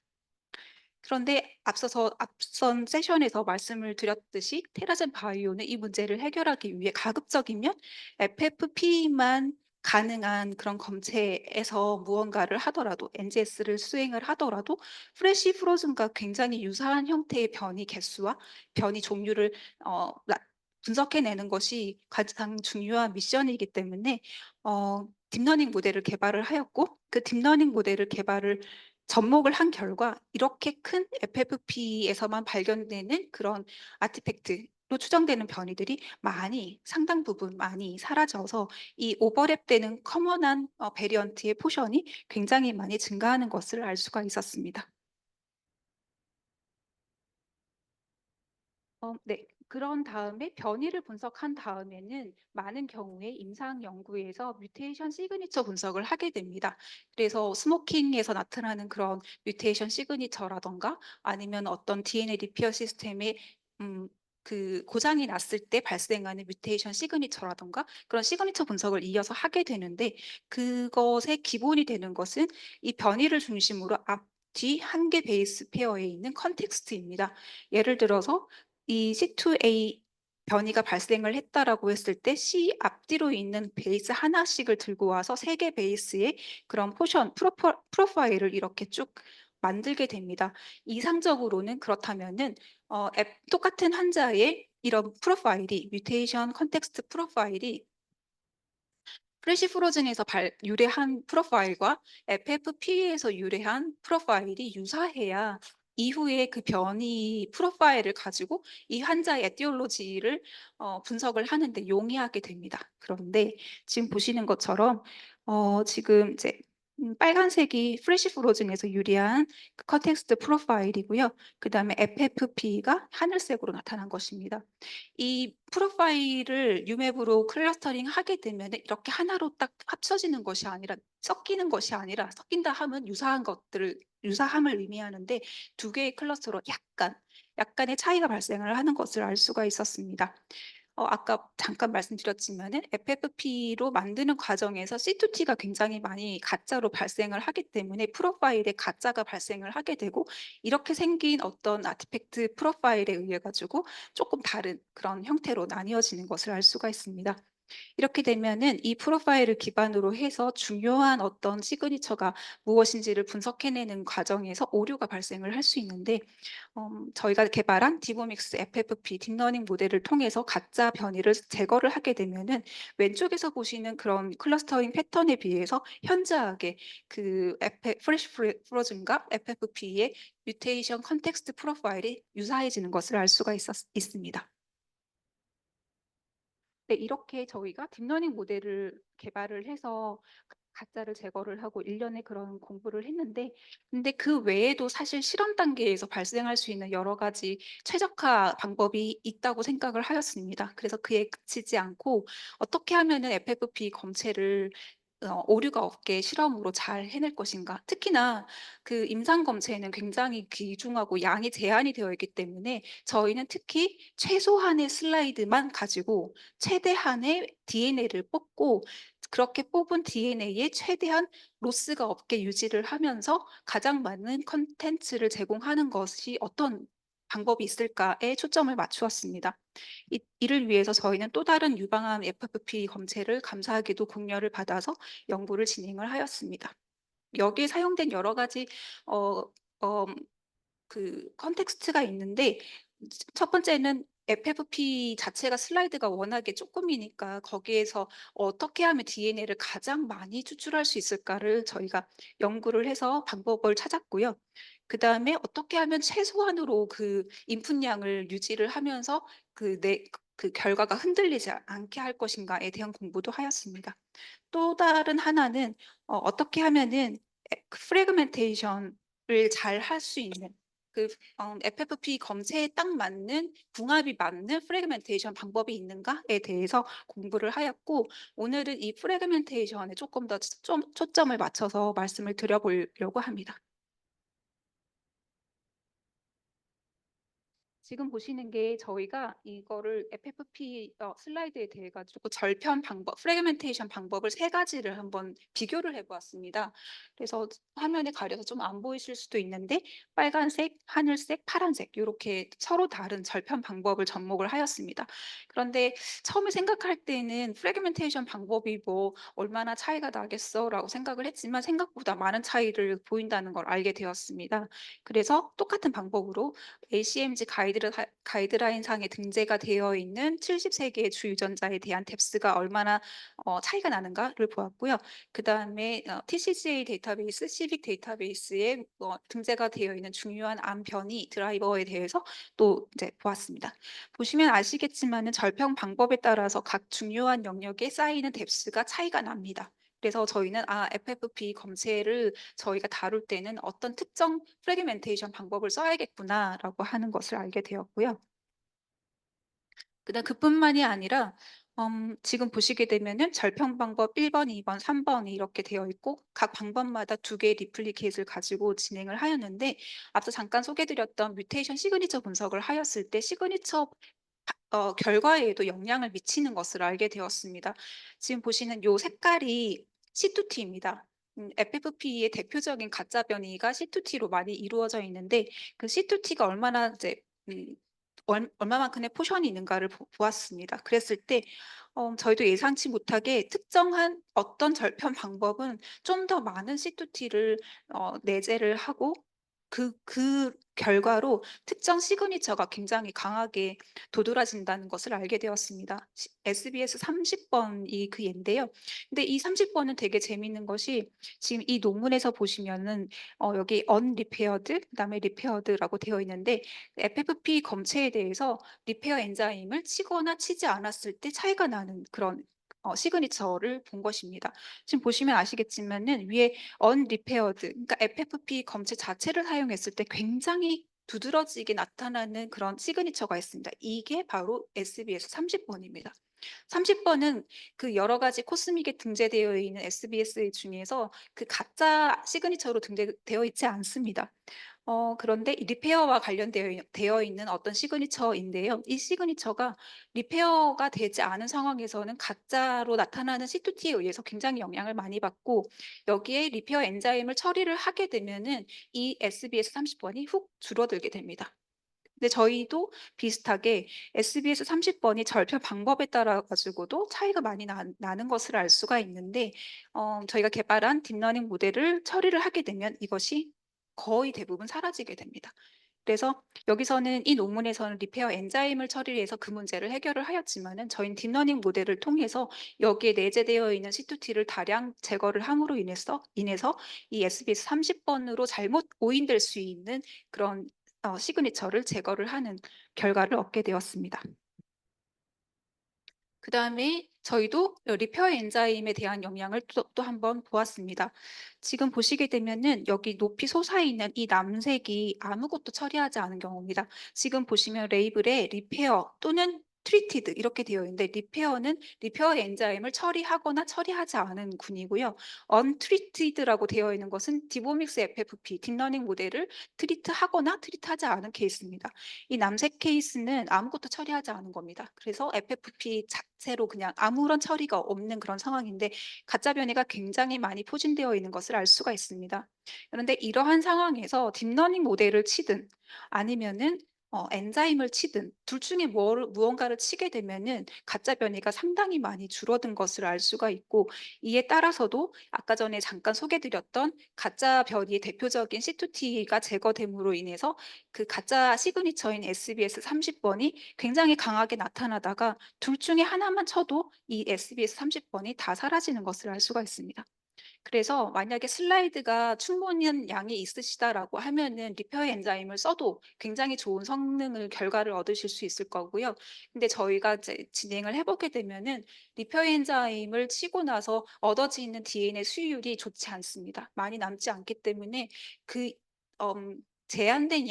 그런데 앞선 세션에서 말씀을 드렸듯이 테라젠 바이오는 이 문제를 해결하기 위해 가급적이면 FFP만 가능한 그런 검체에서 무언가를 하더라도 NGS를 수행을 하더라도 프레시 프로즌과 굉장히 유사한 형태의 변이 개수와 변이 종류를 분석해내는 것이 가장 중요한 미션이기 때문에 딥러닝 모델을 개발을 하였고 그 딥러닝 모델을 개발을 접목을 한 결과 이렇게 큰 FFP에서만 발견되는 그런 아티팩트로 추정되는 변이들이 상당 부분 많이 사라져서 이 오버랩되는 커먼한 베리언트의 포션이 굉장히 많이 증가하는 것을 알 수가 있었습니다. 네. 그런 다음에 변이를 분석한 다음에는 많은 경우에 임상 연구에서 뮤테이션 시그니처 분석을 하게 됩니다. 그래서 스모킹에서 나타나는 그런 뮤테이션 시그니처라던가 아니면 어떤 DNA 리페어 시스템의 그 고장이 났을 때 발생하는 뮤테이션 시그니처라던가 그런 시그니처 분석을 이어서 하게 되는데 그것의 기본이 되는 것은 이 변이를 중심으로 뒤 한 개 베이스 페어에 있는 컨텍스트입니다. 예를 들어서 이 C2A 변이가 발생을 했다라고 했을 때 C 앞뒤로 있는 베이스 하나씩을 들고 와서 세 개 베이스의 그런 프로파일을 이렇게 쭉 만들게 됩니다. 이상적으로는 그렇다면은 똑같은 한자의 이런 프로파일이 뮤테이션 컨텍스트 프로파일이 프레시 프로즌에서 유래한 프로파일과 FFP에서 유래한 프로파일이 유사해야 이후에 그 변이 프로파일을 가지고 이 환자의 에티올로지를 분석을 하는데 용이하게 됩니다. 그런데 지금 보시는 것처럼 지금 이제 빨간색이 프레시 프로즌에서 유래한 그 컨텍스트 프로파일이고요. 그 다음에 FFP가 하늘색으로 나타난 것입니다. 이 프로파일을 유맵으로 클러스터링 하게 되면 이렇게 하나로 딱 합쳐지는 것이 아니라 섞이는 것이 아니라 섞인다 함은 유사함을 의미하는데 두 개의 클러스터로 약간의 차이가 발생을 하는 것을 알 수가 있었습니다. 아까 잠깐 말씀드렸지만은 FFP로 만드는 과정에서 C2T가 굉장히 많이 가짜로 발생을 하기 때문에 프로파일에 가짜가 발생을 하게 되고 이렇게 생긴 어떤 아티팩트 프로파일에 의해 가지고 조금 다른 그런 형태로 나뉘어지는 것을 알 수가 있습니다. 이렇게 되면은 이 프로파일을 기반으로 해서 중요한 어떤 시그니처가 무엇인지를 분석해내는 과정에서 오류가 발생을 할 수 있는데 저희가 개발한 디보믹스 FFP 딥러닝 모델을 통해서 가짜 변이를 제거를 하게 되면은 왼쪽에서 보시는 그런 클러스터링 패턴에 비해서 현저하게 그 프레시 프로즌과 FFP의 뮤테이션 컨텍스트 프로파일이 유사해지는 것을 알 수가 있습니다. 네, 이렇게 저희가 딥러닝 모델을 개발을 해서 가짜를 제거를 하고 1년의 그런 공부를 했는데 근데 그 외에도 사실 실험 단계에서 발생할 수 있는 여러 가지 최적화 방법이 있다고 생각을 하였습니다. 그래서 그에 그치지 않고 어떻게 하면은 FFP 검체를 오류가 없게 실험으로 잘 해낼 것인가. 특히나 그 임상 검체에는 굉장히 귀중하고 양이 제한이 되어 있기 때문에 저희는 특히 최소한의 슬라이드만 가지고 최대한의 DNA를 뽑고 그렇게 뽑은 DNA에 최대한 로스가 없게 유지를 하면서 가장 많은 컨텐츠를 제공하는 것이 어떤 방법이 있을까에 초점을 맞추었습니다. 이를 위해서 저희는 또 다른 유방암 FFP 검체를 감사하게도 공여를 받아서 연구를 진행을 하였습니다. 여기에 사용된 여러 가지 어, 어, 그 컨텍스트가 있는데 첫 번째는 FFP 자체가 슬라이드가 워낙에 조금이니까 거기에서 어떻게 하면 DNA를 가장 많이 추출할 수 있을까를 저희가 연구를 해서 방법을 찾았고요. 그 다음에 어떻게 하면 최소한으로 그 인풋량을 유지를 하면서 그 결과가 흔들리지 않게 할 것인가에 대한 공부도 하였습니다. 또 다른 하나는 어떻게 하면은 프래그멘테이션을 잘 할 수 있는 그 FFP 검체에 딱 맞는 궁합이 맞는 프래그멘테이션 방법이 있는가에 대해서 공부를 하였고 오늘은 이 프래그멘테이션에 조금 더 좀 초점을 맞춰서 말씀을 드려보려고 합니다. 지금 보시는 게 저희가 이거를 FFP 슬라이드에 대해 가지고 절편 방법, 프래그멘테이션 방법을 세 가지를 한번 비교를 해보았습니다. 그래서 화면에 가려서 좀 안 보이실 수도 있는데 빨간색, 하늘색, 파란색 이렇게 서로 다른 절편 방법을 접목을 하였습니다. 그런데 처음에 생각할 때는 프래그멘테이션 방법이 뭐 얼마나 차이가 나겠어라고 생각을 했지만 생각보다 많은 차이를 보인다는 걸 알게 되었습니다. 그래서 똑같은 방법으로 ACMG 가이드라인 상에 등재가 되어 있는 73개의 주 유전자에 대한 뎁스가 얼마나 차이가 나는가를 보았고요. 그 다음에 TCGA 데이터베이스, 시빅 데이터베이스에 등재가 되어 있는 중요한 암 변이 드라이버에 대해서 또 이제 보았습니다. 보시면 아시겠지만은 절편 방법에 따라서 각 중요한 영역에 쌓이는 뎁스가 차이가 납니다. 그래서 저희는 FFP 검체를 저희가 다룰 때는 어떤 특정 프래그멘테이션 방법을 써야겠구나라고 하는 것을 알게 되었고요. 그다음 그뿐만이 아니라 지금 보시게 되면은 절편 방법 1번, 2번, 3번이 이렇게 되어 있고 각 방법마다 두 개의 리플리케이트를 가지고 진행을 하였는데 앞서 잠깐 소개드렸던 뮤테이션 시그니처 분석을 하였을 때 시그니처 결과에도 영향을 미치는 것을 알게 되었습니다. 지금 보시는 요 색깔이 C2T입니다. FFP의 대표적인 가짜 변이가 C2T로 많이 이루어져 있는데 그 C2T가 얼마나 이제 얼마만큼의 포션이 있는가를 보았습니다. 그랬을 때 저희도 예상치 못하게 특정한 어떤 절편 방법은 좀 더 많은 C2T를 내재를 하고 그 결과로 특정 시그니처가 굉장히 강하게 도드라진다는 것을 알게 되었습니다. SBS 30번이 그 예인데요. 근데 이 30번은 되게 재미있는 것이 지금 이 논문에서 보시면은 여기 unrepaired, 그다음에 repaired라고 되어 있는데 FFP 검체에 대해서 리페어 엔자임을 치거나 치지 않았을 때 차이가 나는 그런 시그니처를 본 것입니다. 지금 보시면 아시겠지만은 위에 unrepaired, 그러니까 FFP 검체 자체를 사용했을 때 굉장히 두드러지게 나타나는 그런 시그니처가 있습니다. 이게 바로 SBS 30번입니다. 30번은 그 여러 가지 코스믹에 등재되어 있는 SBS 중에서 그 가짜 시그니처로 등재되어 있지 않습니다. 그런데 이 리페어와 되어 있는 어떤 시그니처인데요. 이 시그니처가 리페어가 되지 않은 상황에서는 가짜로 나타나는 C2T에 의해서 굉장히 영향을 많이 받고 여기에 리페어 엔자임을 처리를 하게 되면은 이 SBS 30번이 훅 줄어들게 됩니다. 근데 저희도 비슷하게 SBS 30번이 절편 방법에 따라 가지고도 차이가 많이 나는 것을 알 수가 있는데 저희가 개발한 딥러닝 모델을 처리를 하게 되면 이것이 거의 대부분 사라지게 됩니다. 그래서 여기서는 이 논문에서는 리페어 엔자임을 처리해서 그 문제를 해결을 하였지만은 저희는 딥러닝 모델을 통해서 여기에 내재되어 있는 C2T를 다량 제거를 함으로 인해서 이 SBS 30번으로 잘못 오인될 수 있는 그런 시그니처를 제거를 하는 결과를 얻게 되었습니다. 그 다음에 저희도 리페어 엔자임에 대한 영향을 또 한번 보았습니다. 지금 보시게 되면은 여기 높이 솟아있는 이 남색이 아무것도 처리하지 않은 경우입니다. 지금 보시면 레이블에 리페어 또는 treated 이렇게 되어 있는데 리페어는 리페어 엔자임을 처리하거나 처리하지 않은 군이고요. untreated라고 되어 있는 것은 디보믹스 FFP 딥러닝 모델을 트리트하거나 트리트하지 않은 케이스입니다. 이 남색 케이스는 아무것도 처리하지 않은 겁니다. 그래서 FFP 자체로 그냥 아무런 처리가 없는 그런 상황인데 가짜 변이가 굉장히 많이 포진되어 있는 것을 알 수가 있습니다. 그런데 이러한 상황에서 딥러닝 모델을 치든 아니면은 엔자임을 치든 둘 중에 무언가를 치게 되면은 가짜 변이가 상당히 많이 줄어든 것을 알 수가 있고 이에 따라서도 아까 전에 잠깐 소개드렸던 가짜 변이의 대표적인 C2T가 제거됨으로 인해서 그 가짜 시그니처인 SBS 30번이 굉장히 강하게 나타나다가 둘 중에 하나만 쳐도 이 SBS 30번이 다 사라지는 것을 알 수가 있습니다. 그래서 만약에 슬라이드가 충분한 양이 있으시다라고 하면은 리페어 엔자임을 써도 굉장히 좋은 성능을 결과를 얻으실 수 있을 거고요. 근데 저희가 이제 진행을 해보게 되면은 리페어 엔자임을 치고 나서 얻어지는 DNA 수율이 좋지 않습니다. 많이 남지 않기 때문에 그 제한된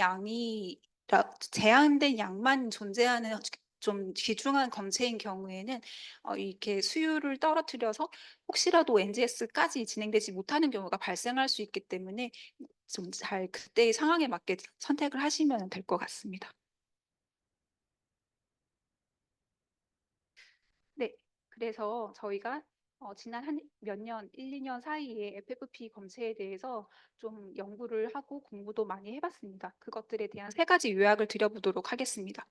제한된 양만 존재하는 좀 귀중한 검체인 경우에는 이렇게 수율을 떨어뜨려서 혹시라도 NGS까지 진행되지 못하는 경우가 발생할 수 있기 때문에 좀 잘 그때의 상황에 맞게 선택을 하시면 될 것 같습니다. 네, 그래서 저희가 지난 한 몇 년, 1, 2년 사이에 FFP 검체에 대해서 좀 연구를 하고 공부도 많이 해봤습니다. 그것들에 대한 세 가지 요약을 드려보도록 하겠습니다.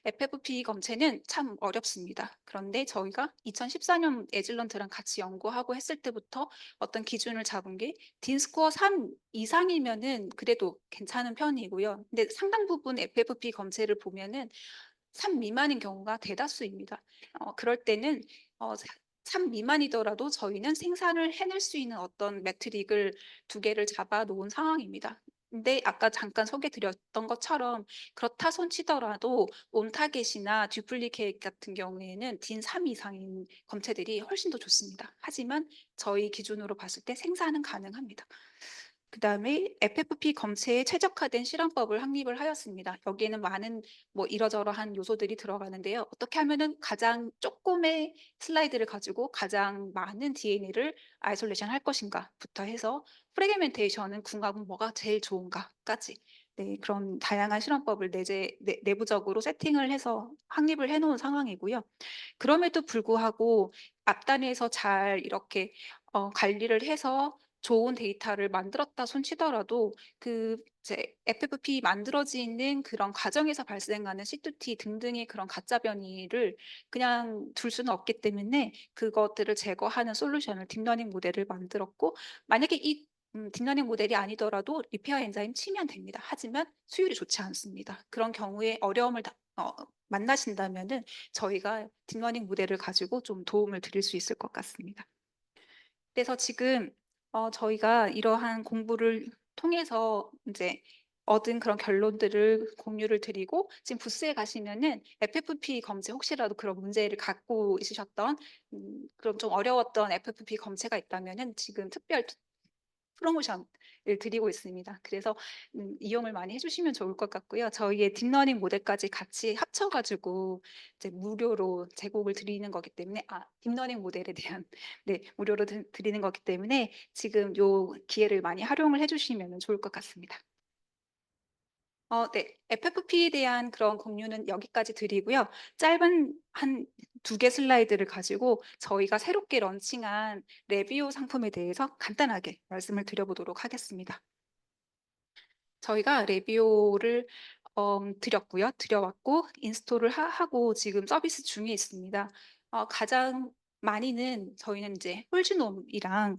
FFP 검체는 참 어렵습니다. 그런데 저희가 2014년 에즐런트랑 같이 연구하고 했을 때부터 어떤 기준을 잡은 게 딘스코어 3 이상이면은 그래도 괜찮은 편이고요. 근데 상당 부분 FFP 검체를 보면은 3 미만인 경우가 대다수입니다. 그럴 때는 3 미만이더라도 저희는 생산을 해낼 수 있는 어떤 매트릭을 2개를 잡아 놓은 상황입니다. 근데 아까 잠깐 소개 드렸던 것처럼 그렇다 손치더라도 온타겟이나 듀플리케이트 같은 경우에는 딘 3 이상인 검체들이 훨씬 더 좋습니다. 하지만 저희 기준으로 봤을 때 생산은 가능합니다. 그다음에 FFP 검체에 최적화된 실험법을 확립을 하였습니다. 여기에는 많은 뭐 이러저러한 요소들이 들어가는데요. 어떻게 하면은 가장 조금의 슬라이드를 가지고 가장 많은 DNA를 아이솔레이션 할 것인가부터 해서 프래그멘테이션은 궁합은 뭐가 제일 좋은가까지 네, 그런 다양한 실험법을 내부적으로 세팅을 해서 확립을 해놓은 상황이고요. 그럼에도 불구하고 앞단에서 잘 이렇게 관리를 해서 좋은 데이터를 만들었다 손치더라도 그 이제 FFP 만들어지는 그런 과정에서 발생하는 C2T 등등의 그런 가짜 변이를 그냥 둘 수는 없기 때문에 그것들을 제거하는 솔루션을 딥러닝 모델을 만들었고 만약에 이 딥러닝 모델이 아니더라도 리페어 엔자임 치면 됩니다. 하지만 수율이 좋지 않습니다. 그런 경우에 어려움을 만나신다면은 저희가 딥러닝 모델을 가지고 좀 도움을 드릴 수 있을 것 같습니다. 그래서 지금 저희가 이러한 공부를 통해서 이제 얻은 그런 결론들을 공유를 드리고 지금 부스에 가시면은 FFP 검체 혹시라도 그런 문제를 갖고 있으셨던 그런 좀 어려웠던 FFP 검체가 있다면은 지금 특별 프로모션을 드리고 있습니다. 그래서 이용을 많이 해주시면 좋을 것 같고요. 저희의 딥러닝 모델까지 같이 합쳐가지고 이제 무료로 제공을 드리는 거기 때문에 딥러닝 모델에 대한 네 무료로 드리는 거기 때문에 지금 요 기회를 많이 활용을 해주시면 좋을 것 같습니다. 네. FFP에 대한 그런 공유는 여기까지 드리고요. 짧은 한 2개 슬라이드를 가지고 저희가 새롭게 런칭한 레비오 상품에 대해서 간단하게 말씀을 드려보도록 하겠습니다. 저희가 레비오를 드려왔고 인스톨을 하고 지금 서비스 중에 있습니다. 가장 많이는 저희는 이제 홀지놈이랑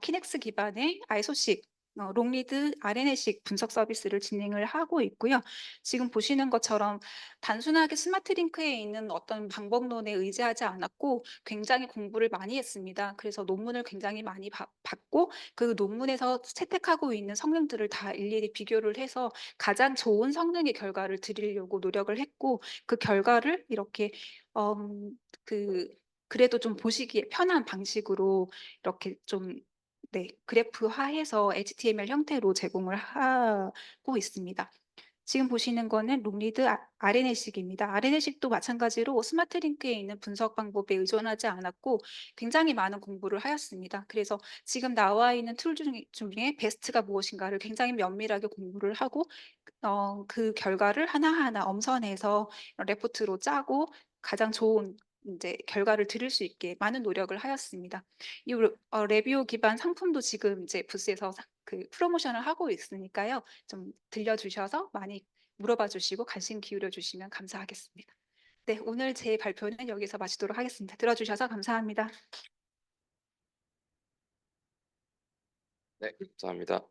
키넥스 기반의 아이소식, 롱리드 RNA식 분석 서비스를 진행을 하고 있고요. 지금 보시는 것처럼 단순하게 스마트 링크에 있는 어떤 방법론에 의지하지 않았고 굉장히 공부를 많이 했습니다. 그래서 논문을 굉장히 많이 봤고 그 논문에서 채택하고 있는 성능들을 다 일일이 비교를 해서 가장 좋은 성능의 결과를 드리려고 노력을 했고 그 결과를 이렇게 그래도 좀 보시기에 편한 방식으로 이렇게 좀 그래프화해서 HTML 형태로 제공을 하고 있습니다. 지금 보시는 거는 롱리드 RNA-식입니다. RNA-식도 마찬가지로 스마트링크에 있는 분석 방법에 의존하지 않았고 굉장히 많은 공부를 하였습니다. 그래서 지금 나와 있는 툴 중에 베스트가 무엇인가를 굉장히 면밀하게 공부를 하고 그 결과를 하나하나 엄선해서 레포트로 짜고 가장 좋은 이제 결과를 들을 수 있게 많은 노력을 하였습니다. 이 레비오 기반 상품도 지금 이제 부스에서 그 프로모션을 하고 있으니까요. 좀 들려주셔서 많이 물어봐 주시고 관심 기울여 주시면 감사하겠습니다. 네, 오늘 제 발표는 여기서 마치도록 하겠습니다. 들어주셔서 감사합니다. 네, 감사합니다.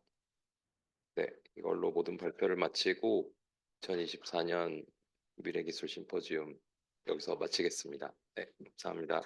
네, 이걸로 모든 발표를 마치고 2024년 미래기술 심포지움 여기서 마치겠습니다. 네, 감사합니다.